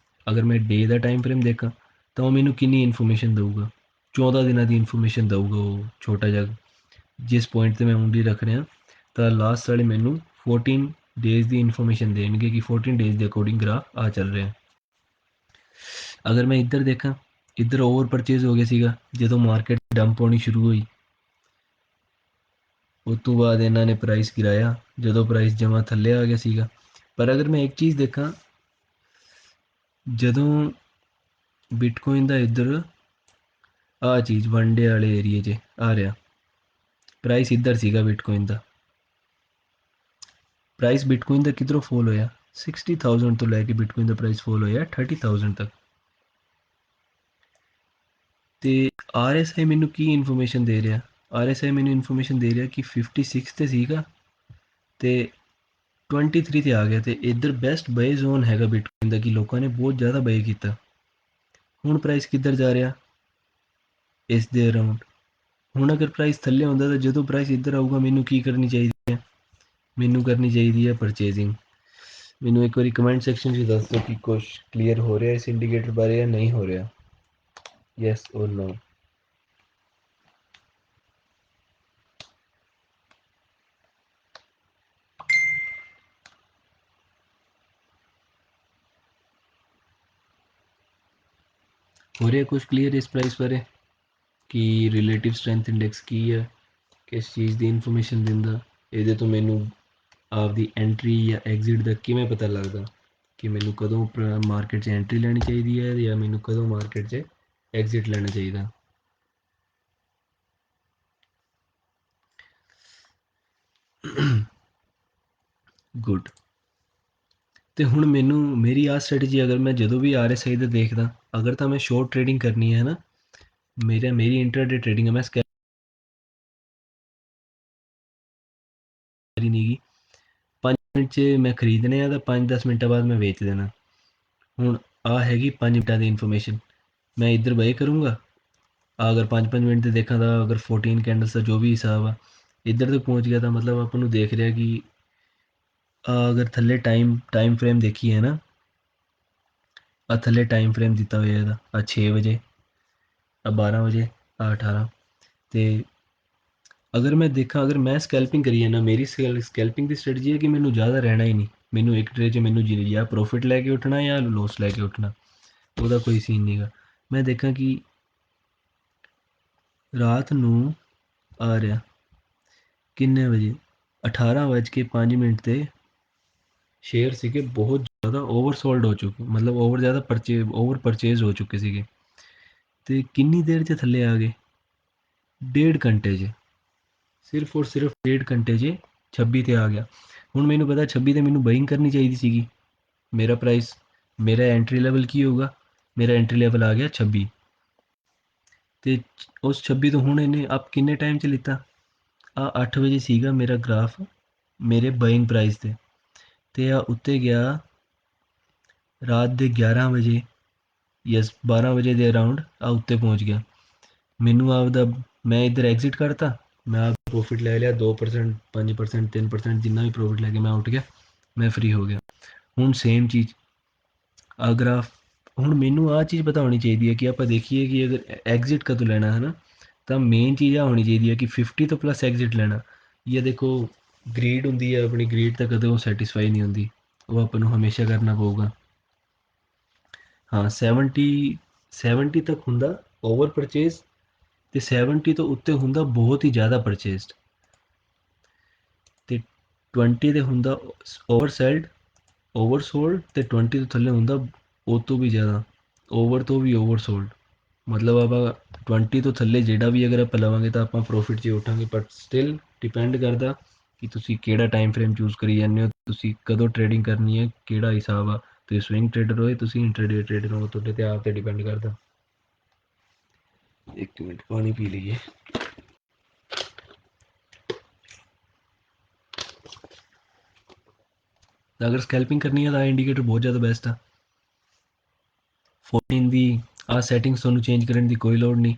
ਅਗਰ ਮੈਂ ਡੇ ਦਾ ਟਾਈਮ ਫਰੇਮ ਦੇਖਾਂ ਤਾਂ ਉਹ ਮੈਨੂੰ ਕਿੰਨੀ ਇਨਫੋਰਮੇਸ਼ਨ ਦਊਗਾ, 14 ਦਿਨਾਂ ਦੀ ਇਨਫੋਰਮੇਸ਼ਨ ਦਊਗਾ ਉਹ ਛੋਟਾ ਜਿਹਾ। ਜਿਸ ਪੁਆਇੰਟ 'ਤੇ ਮੈਂ ਉਂਗਲੀ ਰੱਖ ਰਿਹਾ, ਤਾਂ ਲਾਸਟ ਵਾਲੇ ਮੈਨੂੰ 14 ਡੇਜ਼ ਦੀ ਇਨਫੋਰਮੇਸ਼ਨ ਦੇਣਗੇ ਕਿ 14 ਡੇਜ਼ ਦੇ ਅਕੋਰਡਿੰਗ ਗ੍ਰਾਫ ਆ ਚੱਲ ਰਿਹਾ। ਅਗਰ ਮੈਂ ਇੱਧਰ ਦੇਖਾਂ, ਇੱਧਰ ਓਵਰ ਪਰਚੇਜ਼ ਹੋ ਗਿਆ ਸੀਗਾ ਜਦੋਂ ਮਾਰਕੀਟ ਡੰਪ ਹੋਣੀ ਸ਼ੁਰੂ ਹੋਈ, ਉਸ ਤੋਂ ਬਾਅਦ ਇਹਨਾਂ ਨੇ ਪ੍ਰਾਈਸ ਗਿਰਾਇਆ ਜਦੋਂ ਪ੍ਰਾਈਸ ਜਮਾਂ ਥੱਲੇ ਆ ਗਿਆ ਸੀਗਾ। ਪਰ ਅਗਰ ਮੈਂ ਇੱਕ ਚੀਜ਼ ਦੇਖਾਂ, ਜਦੋਂ ਬਿਟਕੋਇਨ ਦਾ ਇੱਧਰ ਆਹ ਚੀਜ਼ 1 ਡੇ ਵਾਲੇ ਏਰੀਏ 'ਚ ਆ ਰਿਹਾ, ਪ੍ਰਾਈਸ ਇੱਧਰ ਸੀਗਾ ਬਿਟਕੋਇਨ ਦਾ, ਪ੍ਰਾਈਸ ਬਿਟਕੋਇਨ ਦਾ ਕਿੱਧਰੋਂ ਫੋਲ ਹੋਇਆ, 60,000 ਤੋਂ ਲੈ ਕੇ ਬਿਟਕੋਇਨ ਦਾ ਪ੍ਰਾਈਸ ਫੋਲ ਹੋਇਆ 30,000 ਤੱਕ। ਤੇ RSI ਮੈਨੂੰ ਕੀ ਇਨਫੋਰਮੇਸ਼ਨ ਦੇ ਰਿਹਾ, RSI ਮੈਨੂੰ ਇਨਫੋਰਮੇਸ਼ਨ ਦੇ ਰਿਹਾ ਕਿ 56 ਤੇ ਸੀਗਾ ਤੇ 23 ਤੇ ਆ ਗਿਆ, ਤੇ ਇੱਧਰ ਬੈਸਟ ਬਾਏ ਜ਼ੋਨ ਹੈਗਾ ਬਿਟਕੋਇਨ ਦਾ ਕਿ ਲੋਕਾਂ ਨੇ ਬਹੁਤ ਜ਼ਿਆਦਾ ਬਾਏ ਕੀਤਾ। ਹੁਣ ਪ੍ਰਾਈਸ ਕਿੱਧਰ ਜਾ ਰਿਹਾ, ਇਸ ਦੇ ਅਰਾਊਂਡ। ਹੁਣ ਅਗਰ ਪ੍ਰਾਈਸ ਥੱਲੇ ਹੁੰਦਾ ਤਾਂ ਜਦੋਂ ਪ੍ਰਾਈਸ ਇੱਧਰ ਆਊਗਾ ਮੈਨੂੰ ਕੀ ਕਰਨੀ ਚਾਹੀਦੀ ਹੈ, ਮੈਨੂੰ ਕਰਨੀ ਚਾਹੀਦੀ ਹੈ ਪਰਚੇਜ਼ਿੰਗ। ਮੈਨੂੰ ਇੱਕ ਵਾਰੀ ਕਮੈਂਟ ਸੈਕਸ਼ਨ 'ਚ ਦੱਸ ਦਿਓ ਕਿ ਕੁਛ ਕਲੀਅਰ ਹੋ ਰਿਹਾ ਇਸ ਇੰਡੀਕੇਟਰ ਬਾਰੇ ਜਾਂ ਨਹੀਂ ਹੋ ਰਿਹਾ। ਯੈਸ ਔਰ ਨੋ। ਹੋ ਰਿਹਾ ਕੁਛ ਕਲੀਅਰ ਇਸ ਪ੍ਰਾਈਸ ਬਾਰੇ ਕਿ ਰਿਲੇਟਿਵ ਸਟਰੈਂਥ ਇੰਡੈਕਸ ਕੀ ਹੈ, ਕਿਸ ਚੀਜ਼ ਦੀ ਇਨਫੋਰਮੇਸ਼ਨ ਦਿੰਦਾ, ਇਹਦੇ ਤੋਂ ਮੈਨੂੰ ਆਪਦੀ ਐਂਟਰੀ ਜਾਂ ਐਗਜ਼ਿਟ ਦਾ ਕਿਵੇਂ ਪਤਾ ਲੱਗਦਾ ਕਿ ਮੈਨੂੰ ਕਦੋਂ ਮਾਰਕੀਟ 'ਚ ਐਂਟਰੀ ਲੈਣੀ ਚਾਹੀਦੀ ਹੈ ਜਾਂ ਮੈਨੂੰ ਕਦੋਂ ਮਾਰਕੀਟ 'ਚ ਐਗਜ਼ਿਟ ਲੈਣਾ ਚਾਹੀਦਾ। ਗੁੱਡ। ਅਤੇ ਹੁਣ ਮੈਨੂੰ ਮੇਰੀ ਆਹ ਸਟ੍ਰੈਟਜੀ ਅਗਰ ਮੈਂ ਜਦੋਂ ਵੀ RSI ਦਾ ਦੇਖਦਾ, ਅਗਰ ਤਾਂ ਮੈਂ ਸ਼ੋਰਟ ਟ੍ਰੇਡਿੰਗ ਕਰਨੀ ਹੈ ਨਾ, ਮੇਰੀ ਇੰਟਰਾਡੇ ਟ੍ਰੇਡਿੰਗ ਹੈ, ਮੈਂ ਸਕੈਰੀ ਨਹੀਂ ਗੀ 5 ਮਿੰਟ 'ਚ ਮੈਂ ਖਰੀਦਣੇ ਆ ਤਾਂ 5-10 ਮਿੰਟਾਂ ਬਾਅਦ ਮੈਂ ਵੇਚ ਦੇਣਾ। ਹੁਣ ਆਹ ਹੈਗੀ 5 ਮਿੰਟਾਂ ਦੀ ਇਨਫੋਰਮੇਸ਼ਨ, ਮੈਂ ਇੱਧਰ ਬਾਏ ਕਰੂੰਗਾ, ਅਗਰ 5-5 ਮਿੰਟ ਤੇ ਦੇਖਾਂ ਤਾਂ ਅਗਰ 14 ਕੈਂਡਲਸ ਦਾ ਜੋ ਵੀ ਹਿਸਾਬ ਆ ਇੱਧਰ ਤੱਕ ਪਹੁੰਚ ਗਿਆ ਤਾਂ ਮਤਲਬ ਆਪਾਂ ਨੂੰ ਦੇਖ ਰਿਹਾ ਕਿ ਅਗਰ ਥੱਲੇ ਟਾਈਮ ਫਰੇਮ ਦੇਖੀਏ ਨਾ, ਆਹ ਥੱਲੇ ਟਾਈਮ ਫਰੇਮ ਦਿੱਤਾ ਹੋਇਆ ਇਹਦਾ, ਆਹ 6 ਵਜੇ, ਆਹ 12 ਵਜੇ, ਆਹ 18, ਅਤੇ ਅਗਰ ਮੈਂ ਦੇਖਾਂ, ਅਗਰ ਮੈਂ ਸਕੈਲਪਿੰਗ ਕਰੀ ਜਾਂਦਾ, ਮੇਰੀ ਸਕੈਲਪਿੰਗ ਦੀ ਸਟ੍ਰੈਟਜੀ ਹੈ ਕਿ ਮੈਨੂੰ ਜ਼ਿਆਦਾ ਰਹਿਣਾ ਹੀ ਨਹੀਂ, ਮੈਨੂੰ ਇੱਕ ਟਰੇ 'ਚ ਮੈਨੂੰ ਜਾਂ ਪ੍ਰੋਫਿਟ ਲੈ ਕੇ ਉੱਠਣਾ ਜਾਂ ਲੋਸ ਲੈ ਕੇ ਉੱਠਣਾ, ਉਹਦਾ ਕੋਈ ਸੀਨ ਨਹੀਂ ਗਾ। ਮੈਂ ਦੇਖਾਂ ਕਿ ਰਾਤ ਨੂੰ ਆ ਰਿਹਾ ਕਿੰਨੇ ਵਜੇ, 18:05 'ਤੇ ਸ਼ੇਅਰ ਸੀਗੇ ਬਹੁਤ ਜ਼ਿਆਦਾ ਓਵਰਸੋਲਡ ਹੋ ਚੁੱਕੇ, ਮਤਲਬ ਓਵਰ ਪਰਚੇਜ਼ ਹੋ ਚੁੱਕੇ ਸੀਗੇ, ਅਤੇ ਕਿੰਨੀ ਦੇਰ 'ਚ ਥੱਲੇ ਆ ਗਏ, 1.5 ਘੰਟੇ 'ਚ, ਸਿਰਫ ਔਰ ਸਿਰਫ 1.5 ਘੰਟੇ 'ਚ 26 'ਤੇ ਆ ਗਿਆ। ਹੁਣ ਮੈਨੂੰ ਪਤਾ 26 'ਤੇ ਮੈਨੂੰ ਬਾਇੰਗ ਕਰਨੀ ਚਾਹੀਦੀ ਸੀਗੀ, ਮੇਰਾ ਪ੍ਰਾਈਸ, ਮੇਰਾ ਐਂਟਰੀ ਲੈਵਲ ਕੀ ਹੋਊਗਾ, ਮੇਰਾ ਐਂਟਰੀ ਲੈਵਲ ਆ ਗਿਆ 26, ਅਤੇ ਉਸ 26 ਤੋਂ ਹੁਣ ਇਹਨੇ ਅਪ ਕਿੰਨੇ ਟਾਈਮ 'ਚ ਲਿੱਤਾ, ਆਹ 8 ਵਜੇ ਸੀਗਾ ਮੇਰਾ ਗ੍ਰਾਫ ਮੇਰੇ ਬਾਇੰਗ ਪ੍ਰਾਈਸ 'ਤੇ, ਅਤੇ ਆ ਉੱਤੇ ਗਿਆ ਰਾਤ ਦੇ 11 ਵਜੇ ਯਸ 12 ਵਜੇ ਦੇ ਅਰਾਊਂਡ ਆ ਉੱਤੇ ਪਹੁੰਚ ਗਿਆ। ਮੈਨੂੰ ਆਪਦਾ, ਮੈਂ ਇੱਧਰ ਐਗਜ਼ਿਟ ਕਰਤਾ, ਮੈਂ ਆਪ ਪ੍ਰੋਫਿਟ ਲੈ ਲਿਆ 2%, 5%, 3%, ਜਿੰਨਾ ਵੀ ਪ੍ਰੋਫਿਟ ਲੈ ਕੇ ਮੈਂ ਉੱਠ ਗਿਆ, ਮੈਂ ਫ੍ਰੀ ਹੋ ਗਿਆ। ਹੁਣ ਸੇਮ ਚੀਜ਼ ਅਗਰ ਹੁਣ ਮੈਨੂੰ ਆਹ ਚੀਜ਼ ਪਤਾ ਹੋਣੀ ਚਾਹੀਦੀ ਹੈ ਕਿ ਆਪਾਂ ਦੇਖੀਏ ਕਿ ਅਗਰ ਐਗਜ਼ਿਟ ਕਦੋਂ ਲੈਣਾ ਹੈ ਨਾ, ਤਾਂ ਮੇਨ ਚੀਜ਼ ਆ ਹੋਣੀ ਚਾਹੀਦੀ ਹੈ ਕਿ 50 ਤੋਂ ਪਲੱਸ ਐਗਜ਼ਿਟ ਲੈਣਾ। ਜਾਂ ਦੇਖੋ ਗਰੀਡ ਹੁੰਦੀ ਹੈ, ਆਪਣੀ ਗਰੀਡ ਤਾਂ ਕਦੇ ਉਹ ਸੈਟਿਸਫਾਈ ਨਹੀਂ ਹੁੰਦੀ, ਉਹ ਆਪਾਂ ਨੂੰ ਹਮੇਸ਼ਾ ਕਰਨਾ ਪਊਗਾ। ਹਾਂ 70 ਤੱਕ ਹੁੰਦਾ ਓਵਰ ਪਰਚੇਜ਼, ਅਤੇ 70 ਤੋਂ ਉੱਤੇ ਹੁੰਦਾ ਬਹੁਤ ਹੀ ਜ਼ਿਆਦਾ ਪਰਚੇਜ਼ਡ, ਅਤੇ 20 'ਤੇ ਹੁੰਦਾ ਓਵਰਸੋਲਡ, ਅਤੇ 20 ਤੋਂ ਥੱਲੇ ਹੁੰਦਾ ਉਹ ਤੋਂ ਵੀ ਜ਼ਿਆਦਾ ਓਵਰ ਤੋਂ ਵੀ ਓਵਰਸੋਲਡ। ਮਤਲਬ ਆਪਾਂ 20 ਤੋਂ ਥੱਲੇ ਜਿਹੜਾ ਵੀ ਅਗਰ ਆਪਾਂ ਲਵਾਂਗੇ ਤਾਂ ਆਪਾਂ ਪ੍ਰੋਫਿਟ 'ਚ ਹੀ ਉੱਠਾਂਗੇ, ਬਟ ਸਟਿਲ ਡਿਪੈਂਡ ਕਰਦਾ ਕਿ ਤੁਸੀਂ ਕਿਹੜਾ ਟਾਈਮ ਫਰੇਮ ਚੂਜ਼ ਕਰੀ ਜਾਂਦੇ ਹੋ, ਤੁਸੀਂ ਕਦੋਂ ਟ੍ਰੇਡਿੰਗ ਕਰਨੀ ਹੈ, ਕਿਹੜਾ ਹਿਸਾਬ ਆ, ਤੁਸੀਂ ਸਵਿੰਗ ਟ੍ਰੇਡਰ ਹੋਏ, ਤੁਸੀਂ ਇੰਟਰਡੇ ਟ੍ਰੇਡਰ ਹੋ, ਤੁਹਾਡੇ 'ਤੇ ਆਪ 'ਤੇ ਡਿਪੈਂਡ ਕਰਦਾ। ਇੱਕ ਮਿੰਟ ਪਾਣੀ ਪੀ ਲਈਏ। ਅਗਰ ਸਕੈਲਪਿੰਗ ਕਰਨੀ ਹੈ ਤਾਂ ਇੰਡੀਕੇਟਰ ਬਹੁਤ ਜ਼ਿਆਦਾ ਬੈਸਟ ਆ। 14 ਦੀ ਆਹ ਸੈਟਿੰਗਸ ਤੁਹਾਨੂੰ ਚੇਂਜ ਕਰਨ ਦੀ ਕੋਈ ਲੋੜ ਨਹੀਂ,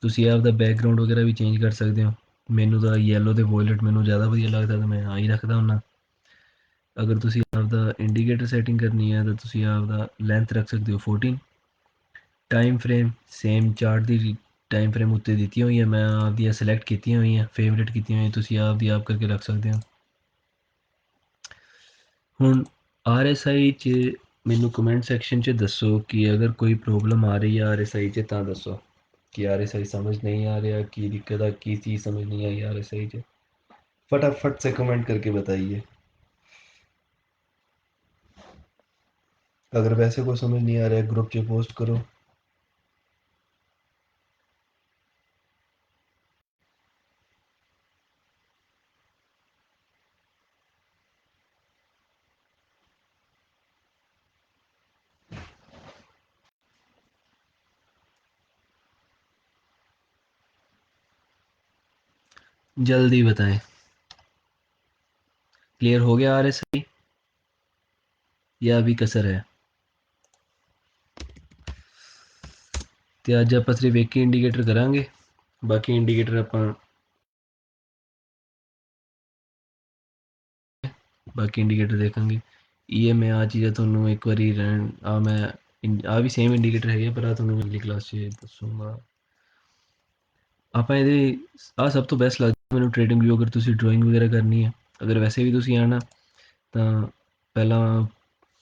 ਤੁਸੀਂ ਆਪਦਾ ਬੈਕਗਰਾਊਂਡ ਵਗੈਰਾ ਵੀ ਚੇਂਜ ਕਰ ਸਕਦੇ ਹੋ। ਮੈਨੂੰ ਤਾਂ ਯੈਲੋ ਅਤੇ ਵੋਇਲਟ ਮੈਨੂੰ ਜ਼ਿਆਦਾ ਵਧੀਆ ਲੱਗਦਾ, ਤਾਂ ਮੈਂ ਆਹ ਹੀ ਰੱਖਦਾ ਹੁੰਦਾ। ਅਗਰ ਤੁਸੀਂ ਆਪਦਾ ਇੰਡੀਕੇਟਰ ਸੈਟਿੰਗ ਕਰਨੀ ਹੈ ਤਾਂ ਤੁਸੀਂ ਆਪਦਾ ਲੈਂਥ ਰੱਖ ਸਕਦੇ ਹੋ 14। ਟਾਈਮ ਫਰੇਮ ਸੇਮ ਚਾਰਟ ਦੀ ਟਾਈਮ ਫਰੇਮ ਉੱਤੇ ਦਿੱਤੀਆਂ ਹੋਈਆਂ, ਮੈਂ ਆਪਦੀਆਂ ਸਿਲੈਕਟ ਕੀਤੀਆਂ ਹੋਈਆਂ, ਫੇਵਰੇਟ ਕੀਤੀਆਂ ਹੋਈਆਂ, ਤੁਸੀਂ ਆਪਦੀ ਆਪ ਕਰਕੇ ਰੱਖ ਸਕਦੇ ਹੋ। ਹੁਣ RSI 'ਚ ਮੈਨੂੰ ਕਮੈਂਟ ਸੈਕਸ਼ਨ 'ਚ ਦੱਸੋ ਕਿ ਅਗਰ ਕੋਈ ਪ੍ਰੋਬਲਮ ਆ ਰਹੀ ਹੈ RSI 'ਚ, ਤਾਂ ਦੱਸੋ कि RSI समझ नहीं आ रहा, की दिक्कत है, की चीज़ समझ नहीं आई RSI से, फटाफट से कमेंट करके बताइए। अगर वैसे कोई समझ नहीं आ रहा है ग्रुप पे पोस्ट करो। जल्दी बताएं। क्लियर हो गया RSI या अभी कसर है? तो अज आप सिर्फ एक ही इंडीकेटर करांगे, बाकी इंडीकेटर आप बाकी इंडीकेटर देखेंगे। EMA ਆ ਚੀਜ਼ਾਂ ਤੁਹਾਨੂੰ ਇੱਕ ਵਾਰੀ ਮੈਂ ਆ ਵੀ ਸੇਮ ਇੰਡੀਕੇਟਰ ਹੈਗੇ, ਪਰ ਆ ਤੁਹਾਨੂੰ ਅਗਲੀ ਕਲਾਸ 'ਚ ਦੱਸੂੰਗਾ। ਆਪਾਂ ਇਹਦੇ ਆਹ ਸਭ ਤੋਂ ਬੈਸਟ ਲੱਗਦਾ ਮੈਨੂੰ ਟ੍ਰੇਡਿੰਗ ਵਿਊ, ਅਗਰ ਤੁਸੀਂ ਡਰਾਇੰਗ ਵਗੈਰਾ ਕਰਨੀ ਹੈ। ਅਗਰ ਵੈਸੇ ਵੀ ਤੁਸੀਂ ਆਉਣਾ ਤਾਂ ਪਹਿਲਾਂ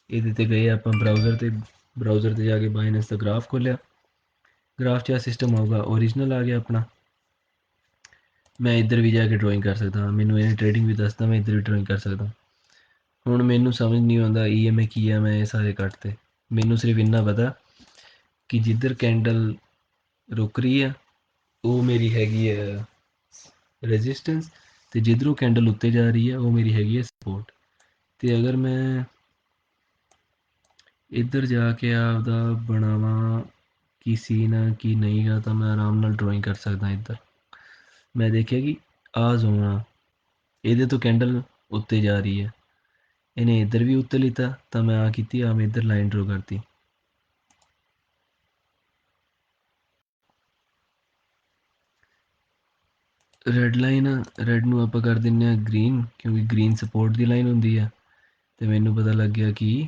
ਇਹਦੇ 'ਤੇ ਗਏ ਆਪਾਂ ਬਰਾਊਜ਼ਰ 'ਤੇ ਜਾ ਕੇ ਬਾਇਨੈਂਸ ਦਾ ਗ੍ਰਾਫ ਖੋਲ੍ਹਿਆ। ਗ੍ਰਾਫ 'ਚ ਆ ਸਿਸਟਮ ਆਊਗਾ, ਓਰੀਜਨਲ ਆ ਗਿਆ ਆਪਣਾ। ਮੈਂ ਇੱਧਰ ਵੀ ਜਾ ਕੇ ਡਰਾਇੰਗ ਕਰ ਸਕਦਾ ਹਾਂ, ਮੈਨੂੰ ਇਹਨੇ ਟ੍ਰੇਡਿੰਗ ਵੀ ਦੱਸਦਾ, ਮੈਂ ਇੱਧਰ ਵੀ ਡਰਾਇੰਗ ਕਰ ਸਕਦਾ। ਹੁਣ ਮੈਨੂੰ ਸਮਝ ਨਹੀਂ ਆਉਂਦਾ EMA ਕੀ ਆ, ਮੈਂ ਇਹ ਸਾਰੇ ਕੱਟਤੇ। ਮੈਨੂੰ ਸਿਰਫ ਇੰਨਾ ਪਤਾ ਕਿ ਜਿੱਧਰ ਕੈਂਡਲ ਰੁਕ ਰਹੀ ਆ ਉਹ ਮੇਰੀ ਹੈਗੀ ਹੈ ਰੈਜ਼ਿਸਟੈਂਸ, ਅਤੇ ਜਿੱਧਰੋਂ ਕੈਂਡਲ ਉੱਤੇ ਜਾ ਰਹੀ ਹੈ ਉਹ ਮੇਰੀ ਹੈਗੀ ਹੈ ਸਪੋਰਟ। ਅਤੇ ਅਗਰ ਮੈਂ ਇੱਧਰ ਜਾ ਕੇ ਆਪਦਾ ਬਣਾਵਾਂ ਕੀ ਸੀਨ ਆ ਕੀ ਨਹੀਂ ਗਾ, ਤਾਂ ਮੈਂ ਆਰਾਮ ਨਾਲ ਡਰਾਇੰਗ ਕਰ ਸਕਦਾ ਇੱਧਰ। ਮੈਂ ਦੇਖਿਆ ਕਿ ਆਹ ਜ਼ੋਨ ਆ, ਇਹਦੇ ਤੋਂ ਕੈਂਡਲ ਉੱਤੇ ਜਾ ਰਹੀ ਹੈ, ਇਹਨੇ ਇੱਧਰ ਵੀ ਉੱਤੇ ਲਿੱਤਾ, ਤਾਂ ਮੈਂ ਆ ਕੀਤੀ, ਮੈਂ ਇੱਧਰ ਲਾਈਨ ਡਰੋ ਕਰਤੀ। ਰੈੱਡ ਨੂੰ ਆਪਾਂ ਕਰ ਦਿੰਦੇ ਹਾਂ ਗ੍ਰੀਨ, ਕਿਉਂਕਿ ਗ੍ਰੀਨ ਸਪੋਰਟ ਦੀ ਲਾਈਨ ਹੁੰਦੀ ਹੈ। ਅਤੇ ਮੈਨੂੰ ਪਤਾ ਲੱਗ ਗਿਆ ਕਿ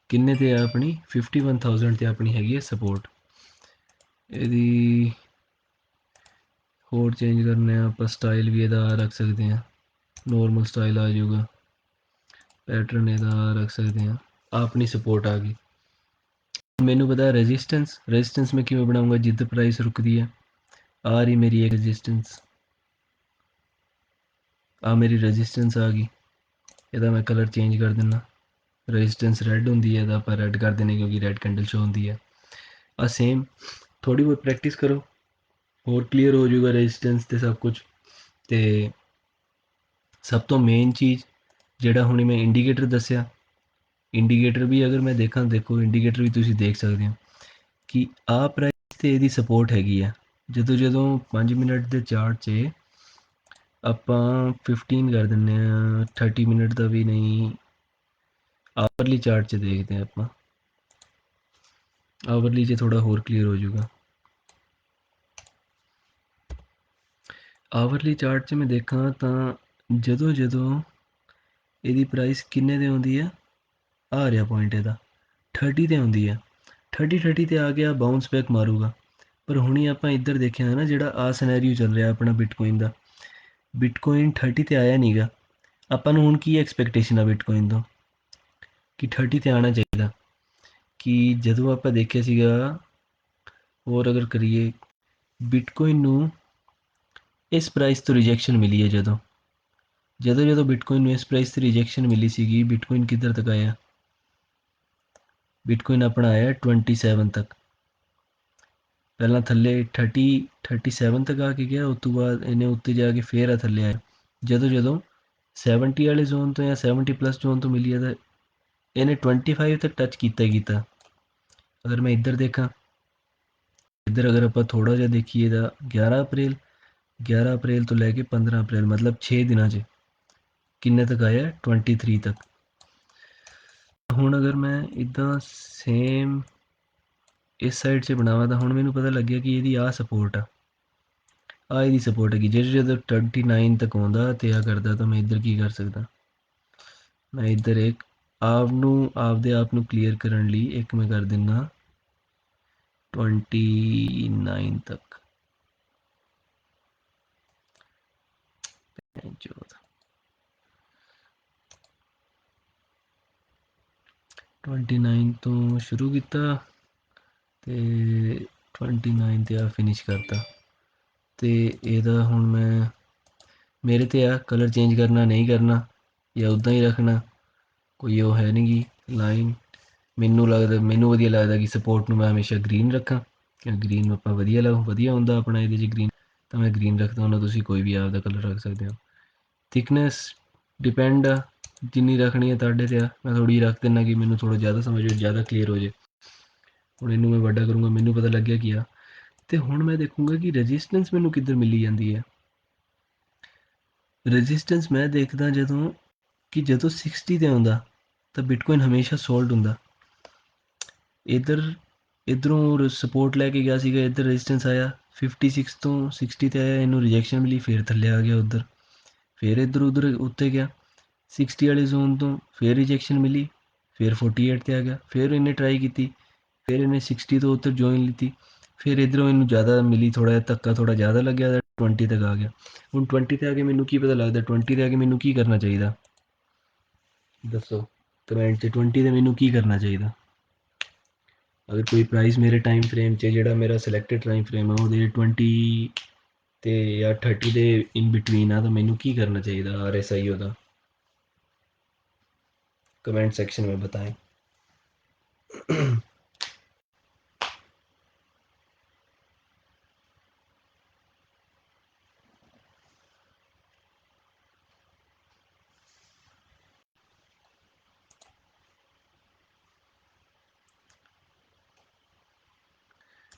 ਕਿੰਨੇ 'ਤੇ ਆ ਆਪਣੀ 51,000 'ਤੇ ਆਪਣੀ ਹੈਗੀ ਹੈ ਸਪੋਰਟ। ਇਹਦੀ ਹੋਰ ਚੇਂਜ ਕਰਨੇ ਆ ਆਪਾਂ, ਸਟਾਈਲ ਵੀ ਇਹਦਾ ਰੱਖ ਸਕਦੇ ਹਾਂ, ਨੋਰਮਲ ਸਟਾਈਲ ਆ ਜਾਊਗਾ। ਪੈਟਰਨ ਇਹਦਾ ਰੱਖ ਸਕਦੇ ਹਾਂ, ਆਪਣੀ ਸਪੋਰਟ ਆ ਗਈ। ਮੈਨੂੰ ਪਤਾ ਰੈਜ਼ਿਸਟੈਂਸ ਮੈਂ ਕਿਵੇਂ ਬਣਾਊਂਗਾ, ਜਿੱਦ ਪ੍ਰਾइस ਰੁਕਦੀ ਹੈ। ਆ ਰਹੀ ਮੇਰੀ ਇੱਕ ਰੈਜ਼ਿਸਟੈਂਸ, ਆ ਮੇਰੀ ਰੈਜ਼ਿਸਟੈਂਸ ਆ ਗਈ। ਇਹਦਾ ਮੈਂ ਕਲਰ ਚੇਂਜ ਕਰ ਦਿੰਦਾ, ਰੈਜ਼ਿਸਟੈਂਸ ਰੈੱਡ ਹੁੰਦੀ ਹੈ ਤਾਂ ਆਪਾਂ ਰੈੱਡ ਕਰ ਦਿੰਦੇ ਕਿਉਂਕਿ ਰੈੱਡ ਕੈਂਡਲ ਸ਼ੋ ਹੁੰਦੀ ਹੈ। ਆ ਸੇਮ ਥੋੜ੍ਹੀ ਬਹੁਤ ਪ੍ਰੈਕਟਿਸ ਕਰੋ, ਹੋਰ ਕਲੀਅਰ ਹੋ ਜਾਊਗਾ ਰੈਜ਼ਿਸਟੈਂਸ ਅਤੇ ਸਭ ਕੁਛ। ਅਤੇ ਸਭ ਤੋਂ ਮੇਨ ਚੀਜ਼ ਜਿਹੜਾ ਹੁਣੇ ਮੈਂ ਇੰਡੀਕੇਟਰ ਦੱਸਿਆ, ਇੰਡੀਕੇਟਰ ਵੀ ਅਗਰ ਮੈਂ ਦੇਖੋ ਇੰਡੀਕੇਟਰ ਵੀ ਤੁਸੀਂ ਦੇਖ ਸਕਦੇ ਹੋ ਕਿ ਆਹ ਪ੍ਰਾਈਸ 'ਤੇ ਇਹਦੀ ਸਪੋਰਟ ਹੈਗੀ ਆ। ਜਦੋਂ 5 ਮਿੰਟ ਦੇ ਚਾਰਟ 'ਚ ਆਪਾਂ 15 ਕਰ ਦਿੰਦੇ ਹਾਂ, 30 ਮਿੰਟ ਦਾ ਵੀ ਨਹੀਂ, ਆਵਰਲੀ ਚਾਰਟ 'ਚ ਦੇਖਦੇ ਹਾਂ ਆਪਾਂ। ਆਵਰਲੀ 'ਚ ਥੋੜ੍ਹਾ ਹੋਰ ਕਲੀਅਰ ਹੋ ਜਾਊਗਾ। ਆਵਰਲੀ ਚਾਰਟ 'ਚ ਮੈਂ ਦੇਖਾਂ ਤਾਂ ਜਦੋਂ ਇਹਦੀ ਪ੍ਰਾਈਸ ਕਿੰਨੇ 'ਤੇ ਆਉਂਦੀ ਹੈ, ਆ ਰਿਹਾ ਪੁਆਇੰਟ ਇਹਦਾ 30 'ਤੇ ਆਉਂਦੀ ਹੈ, 30 'ਤੇ ਆ ਗਿਆ ਬਾਊਂਸ ਬੈਕ ਮਾਰੂਗਾ। ਪਰ ਹੁਣੀ ਆਪਾਂ ਇੱਧਰ ਦੇਖਿਆ ਹੈ ਨਾ, ਜਿਹੜਾ ਆਹ ਸਿਨੈਰੀਓ ਚੱਲ ਰਿਹਾ ਆਪਣਾ ਬਿਟਕੋਇਨ ਦਾ, ਬਿਟਕੋਇਨ 30 'ਤੇ ਆਇਆ ਨਹੀਂ ਗਾ। ਆਪਾਂ ਨੂੰ ਹੁਣ ਕੀ ਐਕਸਪੈਕਟੇਸ਼ਨ ਆ ਬਿਟਕੋਇਨ ਤੋਂ ਕਿ 30 'ਤੇ ਆਉਣਾ ਚਾਹੀਦਾ। ਕਿ ਜਦੋਂ ਆਪਾਂ ਦੇਖਿਆ ਸੀਗਾ, ਹੋਰ ਅਗਰ ਕਰੀਏ, ਬਿਟਕੋਇਨ ਨੂੰ ਇਸ ਪ੍ਰਾਈਸ ਤੋਂ ਰਿਜੈਕਸ਼ਨ ਮਿਲੀ ਹੈ। ਜਦੋਂ ਬਿਟਕੋਇਨ ਨੂੰ ਇਸ ਪ੍ਰਾਈਸ 'ਤੇ ਰਿਜੈਕਸ਼ਨ ਮਿਲੀ ਸੀਗੀ, ਬਿਟਕੋਇਨ ਕਿੱਧਰ ਤੱਕ ਆਇਆ, ਬਿਟਕੋਇਨ ਆਪਣਾ ਆਇਆ 27 ਤੱਕ। ਪਹਿਲਾਂ ਥੱਲੇ 37 ਤੱਕ ਆ ਕੇ ਗਿਆ, ਉਸ ਤੋਂ ਬਾਅਦ ਇਹਨੇ ਉੱਤੇ ਜਾ ਕੇ ਫੇਰ ਆ ਥੱਲੇ ਆਇਆ। ਜਦੋਂ 70 ਵਾਲੇ ਜ਼ੋਨ ਤੋਂ ਜਾਂ 70 ਪਲੱਸ ਜ਼ੋਨ ਤੋਂ ਮਿਲੀ ਹੈ ਤਾਂ ਇਹਨੇ 25 ਤੱਕ ਟੱਚ ਕੀਤਾ। ਅਗਰ ਮੈਂ ਇੱਧਰ ਦੇਖਾਂ, ਇੱਧਰ ਅਗਰ ਆਪਾਂ ਥੋੜ੍ਹਾ ਜਿਹਾ ਦੇਖੀਏ ਤਾਂ 11 ਅਪ੍ਰੈਲ ਤੋਂ ਲੈ ਕੇ 15 ਅਪ੍ਰੈਲ ਮਤਲਬ 6 ਦਿਨਾਂ 'ਚ ਕਿੰਨੇ ਤੱਕ ਆਇਆ, 23 ਤੱਕ। ਹੁਣ ਅਗਰ ਮੈਂ ਇੱਦਾਂ ਸੇਮ ਇਸ ਸਾਈਡ 'ਚ ਬਣਾਵਾਂ ਤਾਂ ਹੁਣ ਮੈਨੂੰ ਪਤਾ ਲੱਗਿਆ ਕਿ ਇਹਦੀ ਆਹ ਸਪੋਰਟ ਆ, ਇਹਦੀ ਸਪੋਰਟ ਹੈਗੀ। ਜਦੋਂ 29 ਤੱਕ ਆਉਂਦਾ ਅਤੇ ਆ ਕਰਦਾ ਤਾਂ ਮੈਂ ਇੱਧਰ ਕੀ ਕਰ ਸਕਦਾ, ਮੈਂ ਇੱਧਰ ਇੱਕ ਆਪਦੇ ਆਪ ਨੂੰ ਕਲੀਅਰ ਕਰਨ ਲਈ ਇੱਕ ਮੈਂ ਕਰ ਦਿੰਦਾ 29 ਤੱਕ। 29 ਤੋਂ ਸ਼ੁਰੂ ਕੀਤਾ ਅਤੇ 29 'ਤੇ ਆ ਫਿਨਿਸ਼ ਕਰਤਾ। ਅਤੇ ਇਹਦਾ ਹੁਣ ਮੇਰੇ 'ਤੇ ਆ ਕਲਰ ਚੇਂਜ ਕਰਨਾ ਨਹੀਂ ਕਰਨਾ ਜਾਂ ਉੱਦਾਂ ਹੀ ਰੱਖਣਾ, ਕੋਈ ਉਹ ਹੈ ਨਹੀਂ ਗੀ ਲਾਈਨ। ਮੈਨੂੰ ਵਧੀਆ ਲੱਗਦਾ ਕਿ ਸਪੋਰਟ ਨੂੰ ਮੈਂ ਹਮੇਸ਼ਾ ਗ੍ਰੀਨ ਰੱਖਾਂ, ਕਿਉਂਕਿ ਗ੍ਰੀਨ ਆਪਾਂ ਵਧੀਆ ਹੁੰਦਾ ਆਪਣਾ ਇਹਦੇ 'ਚ ਗ੍ਰੀਨ, ਤਾਂ ਮੈਂ ਗ੍ਰੀਨ ਰੱਖਦਾ ਹੁੰਦਾ। ਤੁਸੀਂ ਕੋਈ ਵੀ ਆਪਦਾ ਕਲਰ ਰੱਖ ਸਕਦੇ ਹੋ। ਥਿਕਨੈਸ ਡਿਪੈਂਡ ਆ, ਜਿੰਨੀ ਰੱਖਣੀ ਹੈ ਤੁਹਾਡੇ 'ਤੇ ਆ। ਮੈਂ ਥੋੜ੍ਹੀ ਰੱਖ ਦਿੰਦਾ ਕਿ ਮੈਨੂੰ ਥੋੜ੍ਹਾ ਜ਼ਿਆਦਾ ਸਮਝ ਹੋ, ਜ਼ਿਆਦਾ ਕਲੀਅਰ ਹੋ ਜਾਏ। ਹੁਣ ਇਹਨੂੰ ਮੈਂ ਵੱਡਾ ਕਰੂੰਗਾ, ਮੈਨੂੰ ਪਤਾ ਲੱਗਿਆ ਕੀ ਆ। ਅਤੇ ਹੁਣ ਮੈਂ ਦੇਖੂੰਗਾ ਕਿ ਰੈਜ਼ਿਸਟੈਂਸ ਮੈਨੂੰ ਕਿੱਧਰ ਮਿਲੀ ਜਾਂਦੀ ਹੈ। ਰੈਜ਼ਿਸਟੈਂਸ ਮੈਂ ਦੇਖਦਾ ਜਦੋਂ 60 'ਤੇ ਆਉਂਦਾ ਤਾਂ ਬਿਟਕੋਇਨ ਹਮੇਸ਼ਾ ਸੋਲਡ ਹੁੰਦਾ। ਇੱਧਰੋਂ ਸਪੋਰਟ ਲੈ ਕੇ ਗਿਆ ਸੀਗਾ, ਇੱਧਰ ਰੈਜ਼ਿਸਟੈਂਸ ਆਇਆ 56 ਤੋਂ 60 'ਤੇ ਆਇਆ, ਇਹਨੂੰ ਰਿਜੈਕਸ਼ਨ ਮਿਲੀ, ਫਿਰ ਥੱਲੇ ਆ ਗਿਆ ਉੱਧਰ, ਫਿਰ ਇੱਧਰ ਉੱਤੇ ਗਿਆ 60 ਵਾਲੇ ਜ਼ੋਨ ਤੋਂ, ਫਿਰ ਰਿਜੈਕਸ਼ਨ ਮਿਲੀ, फिर 48 ਤੇ ਆ ਗਿਆ, ਫਿਰ ਇਹਨੇ ਟਰਾਈ ਕੀਤੀ, ਫਿਰ ਇਹਨੇ 60 ਤੋਂ ਉੱਧਰ ਜੁਆਇਨ ਲਿੱਤੀ, ਫਿਰ ਇੱਧਰੋਂ ਇਹਨੂੰ ਜ਼ਿਆਦਾ ਮਿਲੀ, ਥੋੜ੍ਹਾ ਜਿਹਾ ਧੱਕਾ ਥੋੜ੍ਹਾ ਜ਼ਿਆਦਾ ਲੱਗਿਆ ਤਾਂ 20 ਤੱਕ ਆ ਗਿਆ। ਹੁਣ 20 ਤੇ ਆ ਕੇ ਮੈਨੂੰ ਕੀ ਪਤਾ ਲੱਗਦਾ 20 ਤੇ ਆ ਕੇ ਮੈਨੂੰ ਕੀ ਕਰਨਾ ਚਾਹੀਦਾ, ਦੱਸੋ ਕਮੈਂਟ 'ਚ 20 ਤੇ ਮੈਨੂੰ ਕੀ ਕਰਨਾ ਚਾਹੀਦਾ। ਅਗਰ ਕੋਈ ਪ੍ਰਾਈਸ ਮੇਰੇ ਟਾਈਮ ਫਰੇਮ 'ਚ ਜਿਹੜਾ ਮੇਰਾ ਸਿਲੈਕਟਡ ਟਾਈਮ ਫਰੇਮ ਆ ਉਹਦੇ 20 ਤੇ ਜਾਂ 30 ਦੇ ਇਨ ਬਿਟਵੀਨ ਆ ਤਾਂ ਮੈਨੂੰ ਕੀ करना चाहिए RSI ਉਹਦਾ, कमेंट सेक्शन में बताएं।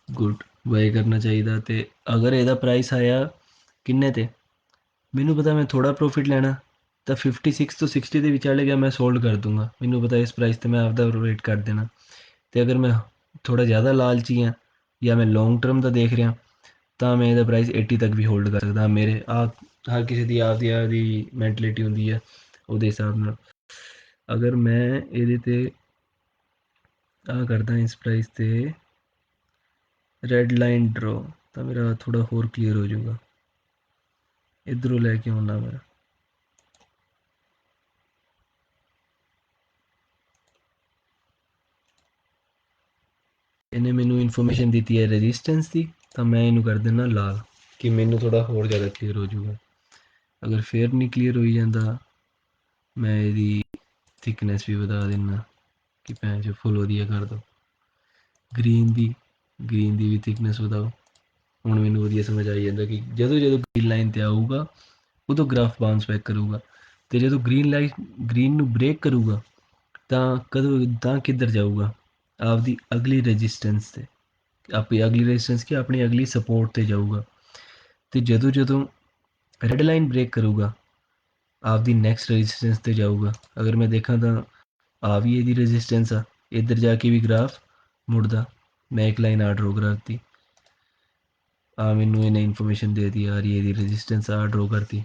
ਗੁੱਡ ਬਾਏ ਕਰਨਾ ਚਾਹੀਦਾ। ਤੇ ਅਗਰ ਇਹਦਾ ਪ੍ਰਾਈਸ ਆਇਆ ਕਿੰਨੇ ਤੇ, ਮੈਨੂੰ ਪਤਾ ਮੈਂ ਥੋੜਾ ਪ੍ਰੋਫਿਟ ਲੈਣਾ ਤਾਂ 56 ਤੋਂ 60 ਦੇ ਵਿਚਾਲੇ ਗਿਆ ਮੈਂ ਸੋਲਡ ਕਰ ਦੂੰਗਾ, ਮੈਨੂੰ ਪਤਾ ਇਸ ਪ੍ਰਾਈਸ ਤੇ ਮੈਂ ਆਪਦਾ ਰੇਟ ਕਰ ਦੇਣਾ। ਤੇ ਅਗਰ ਮੈਂ ਥੋੜਾ ਜ਼ਿਆਦਾ ਲਾਲਚੀ ਹਾਂ ਜਾਂ ਮੈਂ ਲੌਂਗ ਟਰਮ ਦਾ ਦੇਖ ਰਿਹਾ ਤਾਂ ਮੈਂ ਇਹਦਾ ਪ੍ਰਾਈਸ 80 ਤੱਕ ਵੀ ਹੋਲਡ ਕਰ ਸਕਦਾ। ਮੇਰੇ ਹਰ ਕਿਸੇ ਦੀ ਆਪਦੀ ਮੈਂਟਲਿਟੀ ਹੁੰਦੀ ਹੈ, ਉਹਦੇ ਹਿਸਾਬ ਨਾਲ ਅਗਰ ਮੈਂ ਇਹਦੇ ਤੇ ਕਰਦਾ ਇਸ ਪ੍ਰਾਈਸ ਤੇ ਰੈਡ ਲਾਈਨ ਡਰਾ ਤਾਂ ਮੇਰਾ ਥੋੜਾ ਹੋਰ ਕਲੀਅਰ ਹੋ ਜਾਊਗਾ। ਇੱਧਰੋਂ ਲੈ ਕੇ ਆਉਣਾ ਮੈਂ, ਇਹਨੇ ਮੈਨੂੰ ਇਨਫੋਰਮੇਸ਼ਨ ਦਿੱਤੀ ਹੈ ਰੈਜ਼ਿਸਟੈਂਸ ਦੀ, ਤਾਂ ਮੈਂ ਇਹਨੂੰ ਕਰ ਦਿੰਦਾ ਲਾਲ ਕਿ ਮੈਨੂੰ ਥੋੜਾ ਹੋਰ ਜ਼ਿਆਦਾ ਕਲੀਅਰ ਹੋ ਜਾਊਗਾ। ਅਗਰ ਫੇਰ ਨਹੀਂ ਕਲੀਅਰ ਹੋਈ ਜਾਂਦਾ ਮੈਂ ਇਹਦੀ ਥਿਕਨੈਸ ਵੀ ਵਧਾ ਦਿੰਦਾ ਕਿ ਭੈਣ ਚੋ ਫੁੱਲ ਵਧੀਆ ਕਰ ਦਿਓ। ਗ੍ਰੀਨ ਦੀ ਵੀ ਥਿਕਨੈਸ ਵਧਾਓ। ਹੁਣ ਮੈਨੂੰ ਵਧੀਆ ਸਮਝ ਆਈ ਜਾਂਦਾ ਕਿ ਜਦੋਂ ਗ੍ਰੀਨ ਲਾਈਨ ਤੇ ਆਊਗਾ ਉਦੋਂ ਗ੍ਰਾਫ ਬਾਉਂਸ ਬੈਕ ਕਰੂਗਾ, ਤੇ ਜਦੋਂ ਗ੍ਰੀਨ ਨੂੰ ਬ੍ਰੇਕ ਕਰੂਗਾ ਤਾਂ ਕਿੱਧਰ ਜਾਊਗਾ, ਆਪਦੀ ਅਗਲੀ ਰੈਜ਼ਿਸਟੈਂਸ ਤੇ, ਆਪਣੀ ਅਗਲੀ ਰੈਜ਼ਿਸਟੈਂਸ ਕੀ ਆਪਣੀ ਅਗਲੀ ਸਪੋਰਟ ਤੇ ਜਾਊਗਾ। ਤੇ ਜਦੋਂ ਰੈਡ ਲਾਈਨ ਬ੍ਰੇਕ ਕਰੂਗਾ ਆਪਦੀ ਨੈਕਸਟ ਰੈਜ਼ਿਸਟੈਂਸ ਤੇ ਜਾਊਗਾ। ਅਗਰ ਮੈਂ ਦੇਖਾਂ ਤਾਂ ਆ ਵੀ ਇਹਦੀ ਰੈਜ਼ਿਸਟੈਂਸ ਆ, ਇੱਧਰ ਜਾ ਕੇ ਵੀ ਗ੍ਰਾਫ ਮੁੜਦਾ, ਮੈਂ ਇੱਕ ਲਾਈਨ ਆ ਡਰੋ ਕਰਾਤੀ, ਆ ਮੈਨੂੰ ਇਹਨੇ ਇਨਫੋਰਮੇਸ਼ਨ ਦੇ ਦਿੱਤੀ ਆ ਰਹੀ ਇਹਦੀ ਰੈਜ਼ਿਸਟੈਂਸ ਆ ਡਰੋ ਕਰਤੀ,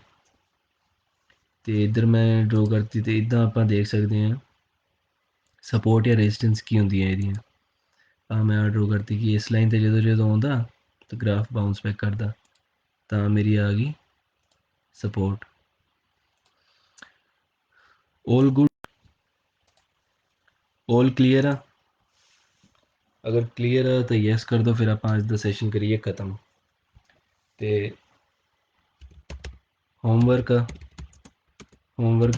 ਤੇ ਇੱਧਰ ਮੈਂ ਡਰੋ ਕਰਤੀ। ਤੇ ਇੱਦਾਂ ਆਪਾਂ ਦੇਖ ਸਕਦੇ ਹਾਂ ਸਪੋਰਟ ਜਾਂ ਰੈਜ਼ਿਸਟੈਂਸ ਕੀ ਹੁੰਦੀ ਹੈ ਇਹਦੀਆਂ। ਆ ਮੈਂ ਆ ਡਰੋ ਕਰਤੀ ਕਿ ਇਸ ਲਾਈਨ ਤੇ ਜਦੋਂ ਆਉਂਦਾ ਤਾਂ ਗ੍ਰਾਫ ਬਾਉਂਸ ਬੈਕ ਕਰਦਾ, ਤਾਂ ਮੇਰੀ ਆ ਗਈ support. All good, all clear आ? अगर क्लियर है तो यस कर दो, फिर आप आज द सैशन करिए ख़त्म। तो होमवर्क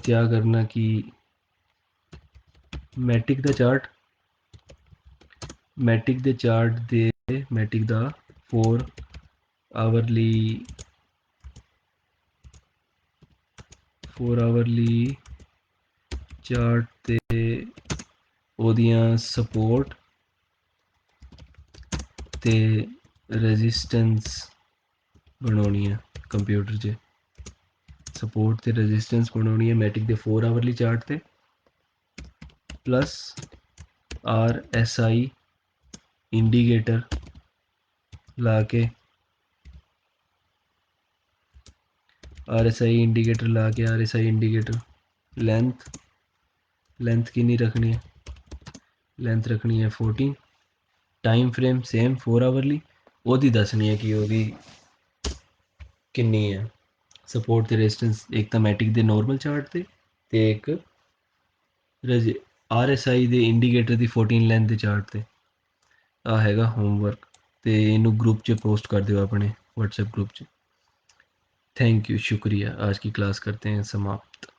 क्या करना कि मैटिक द चार्ट मैटिक द 4 आवरली चार्ट ते ओदियां सपोर्ट ते रेजिस्टेंस बनानी है कंप्यूटर च, सपोर्ट ते रेजिस्टेंस बनानी है मैटिक दे 4 आवरली चार्ट ते, प्लस RSI इंडिकेटर ला के RSI इंडिकेटर लेंथ कितनी रखनी है, लेंथ रखनी है 14, टाइम फ्रेम सेम 4 आवरली, ओदी दसनी है कि ओदी कितनी है सपोर्ट ते रेजिस्टेंस, एक तो मैटिक दे नॉर्मल चार्ट ते एक RSI दे इंडिकेटर दी 14 लेंथ दे चार्ट ते। आ हैगा होमवर्क, ते इनू ग्रुप च पोस्ट कर दियो अपने व्हाट्सएप ग्रुप च। थैंक यू, शुक्रिया। आज की क्लास करते हैं समाप्त।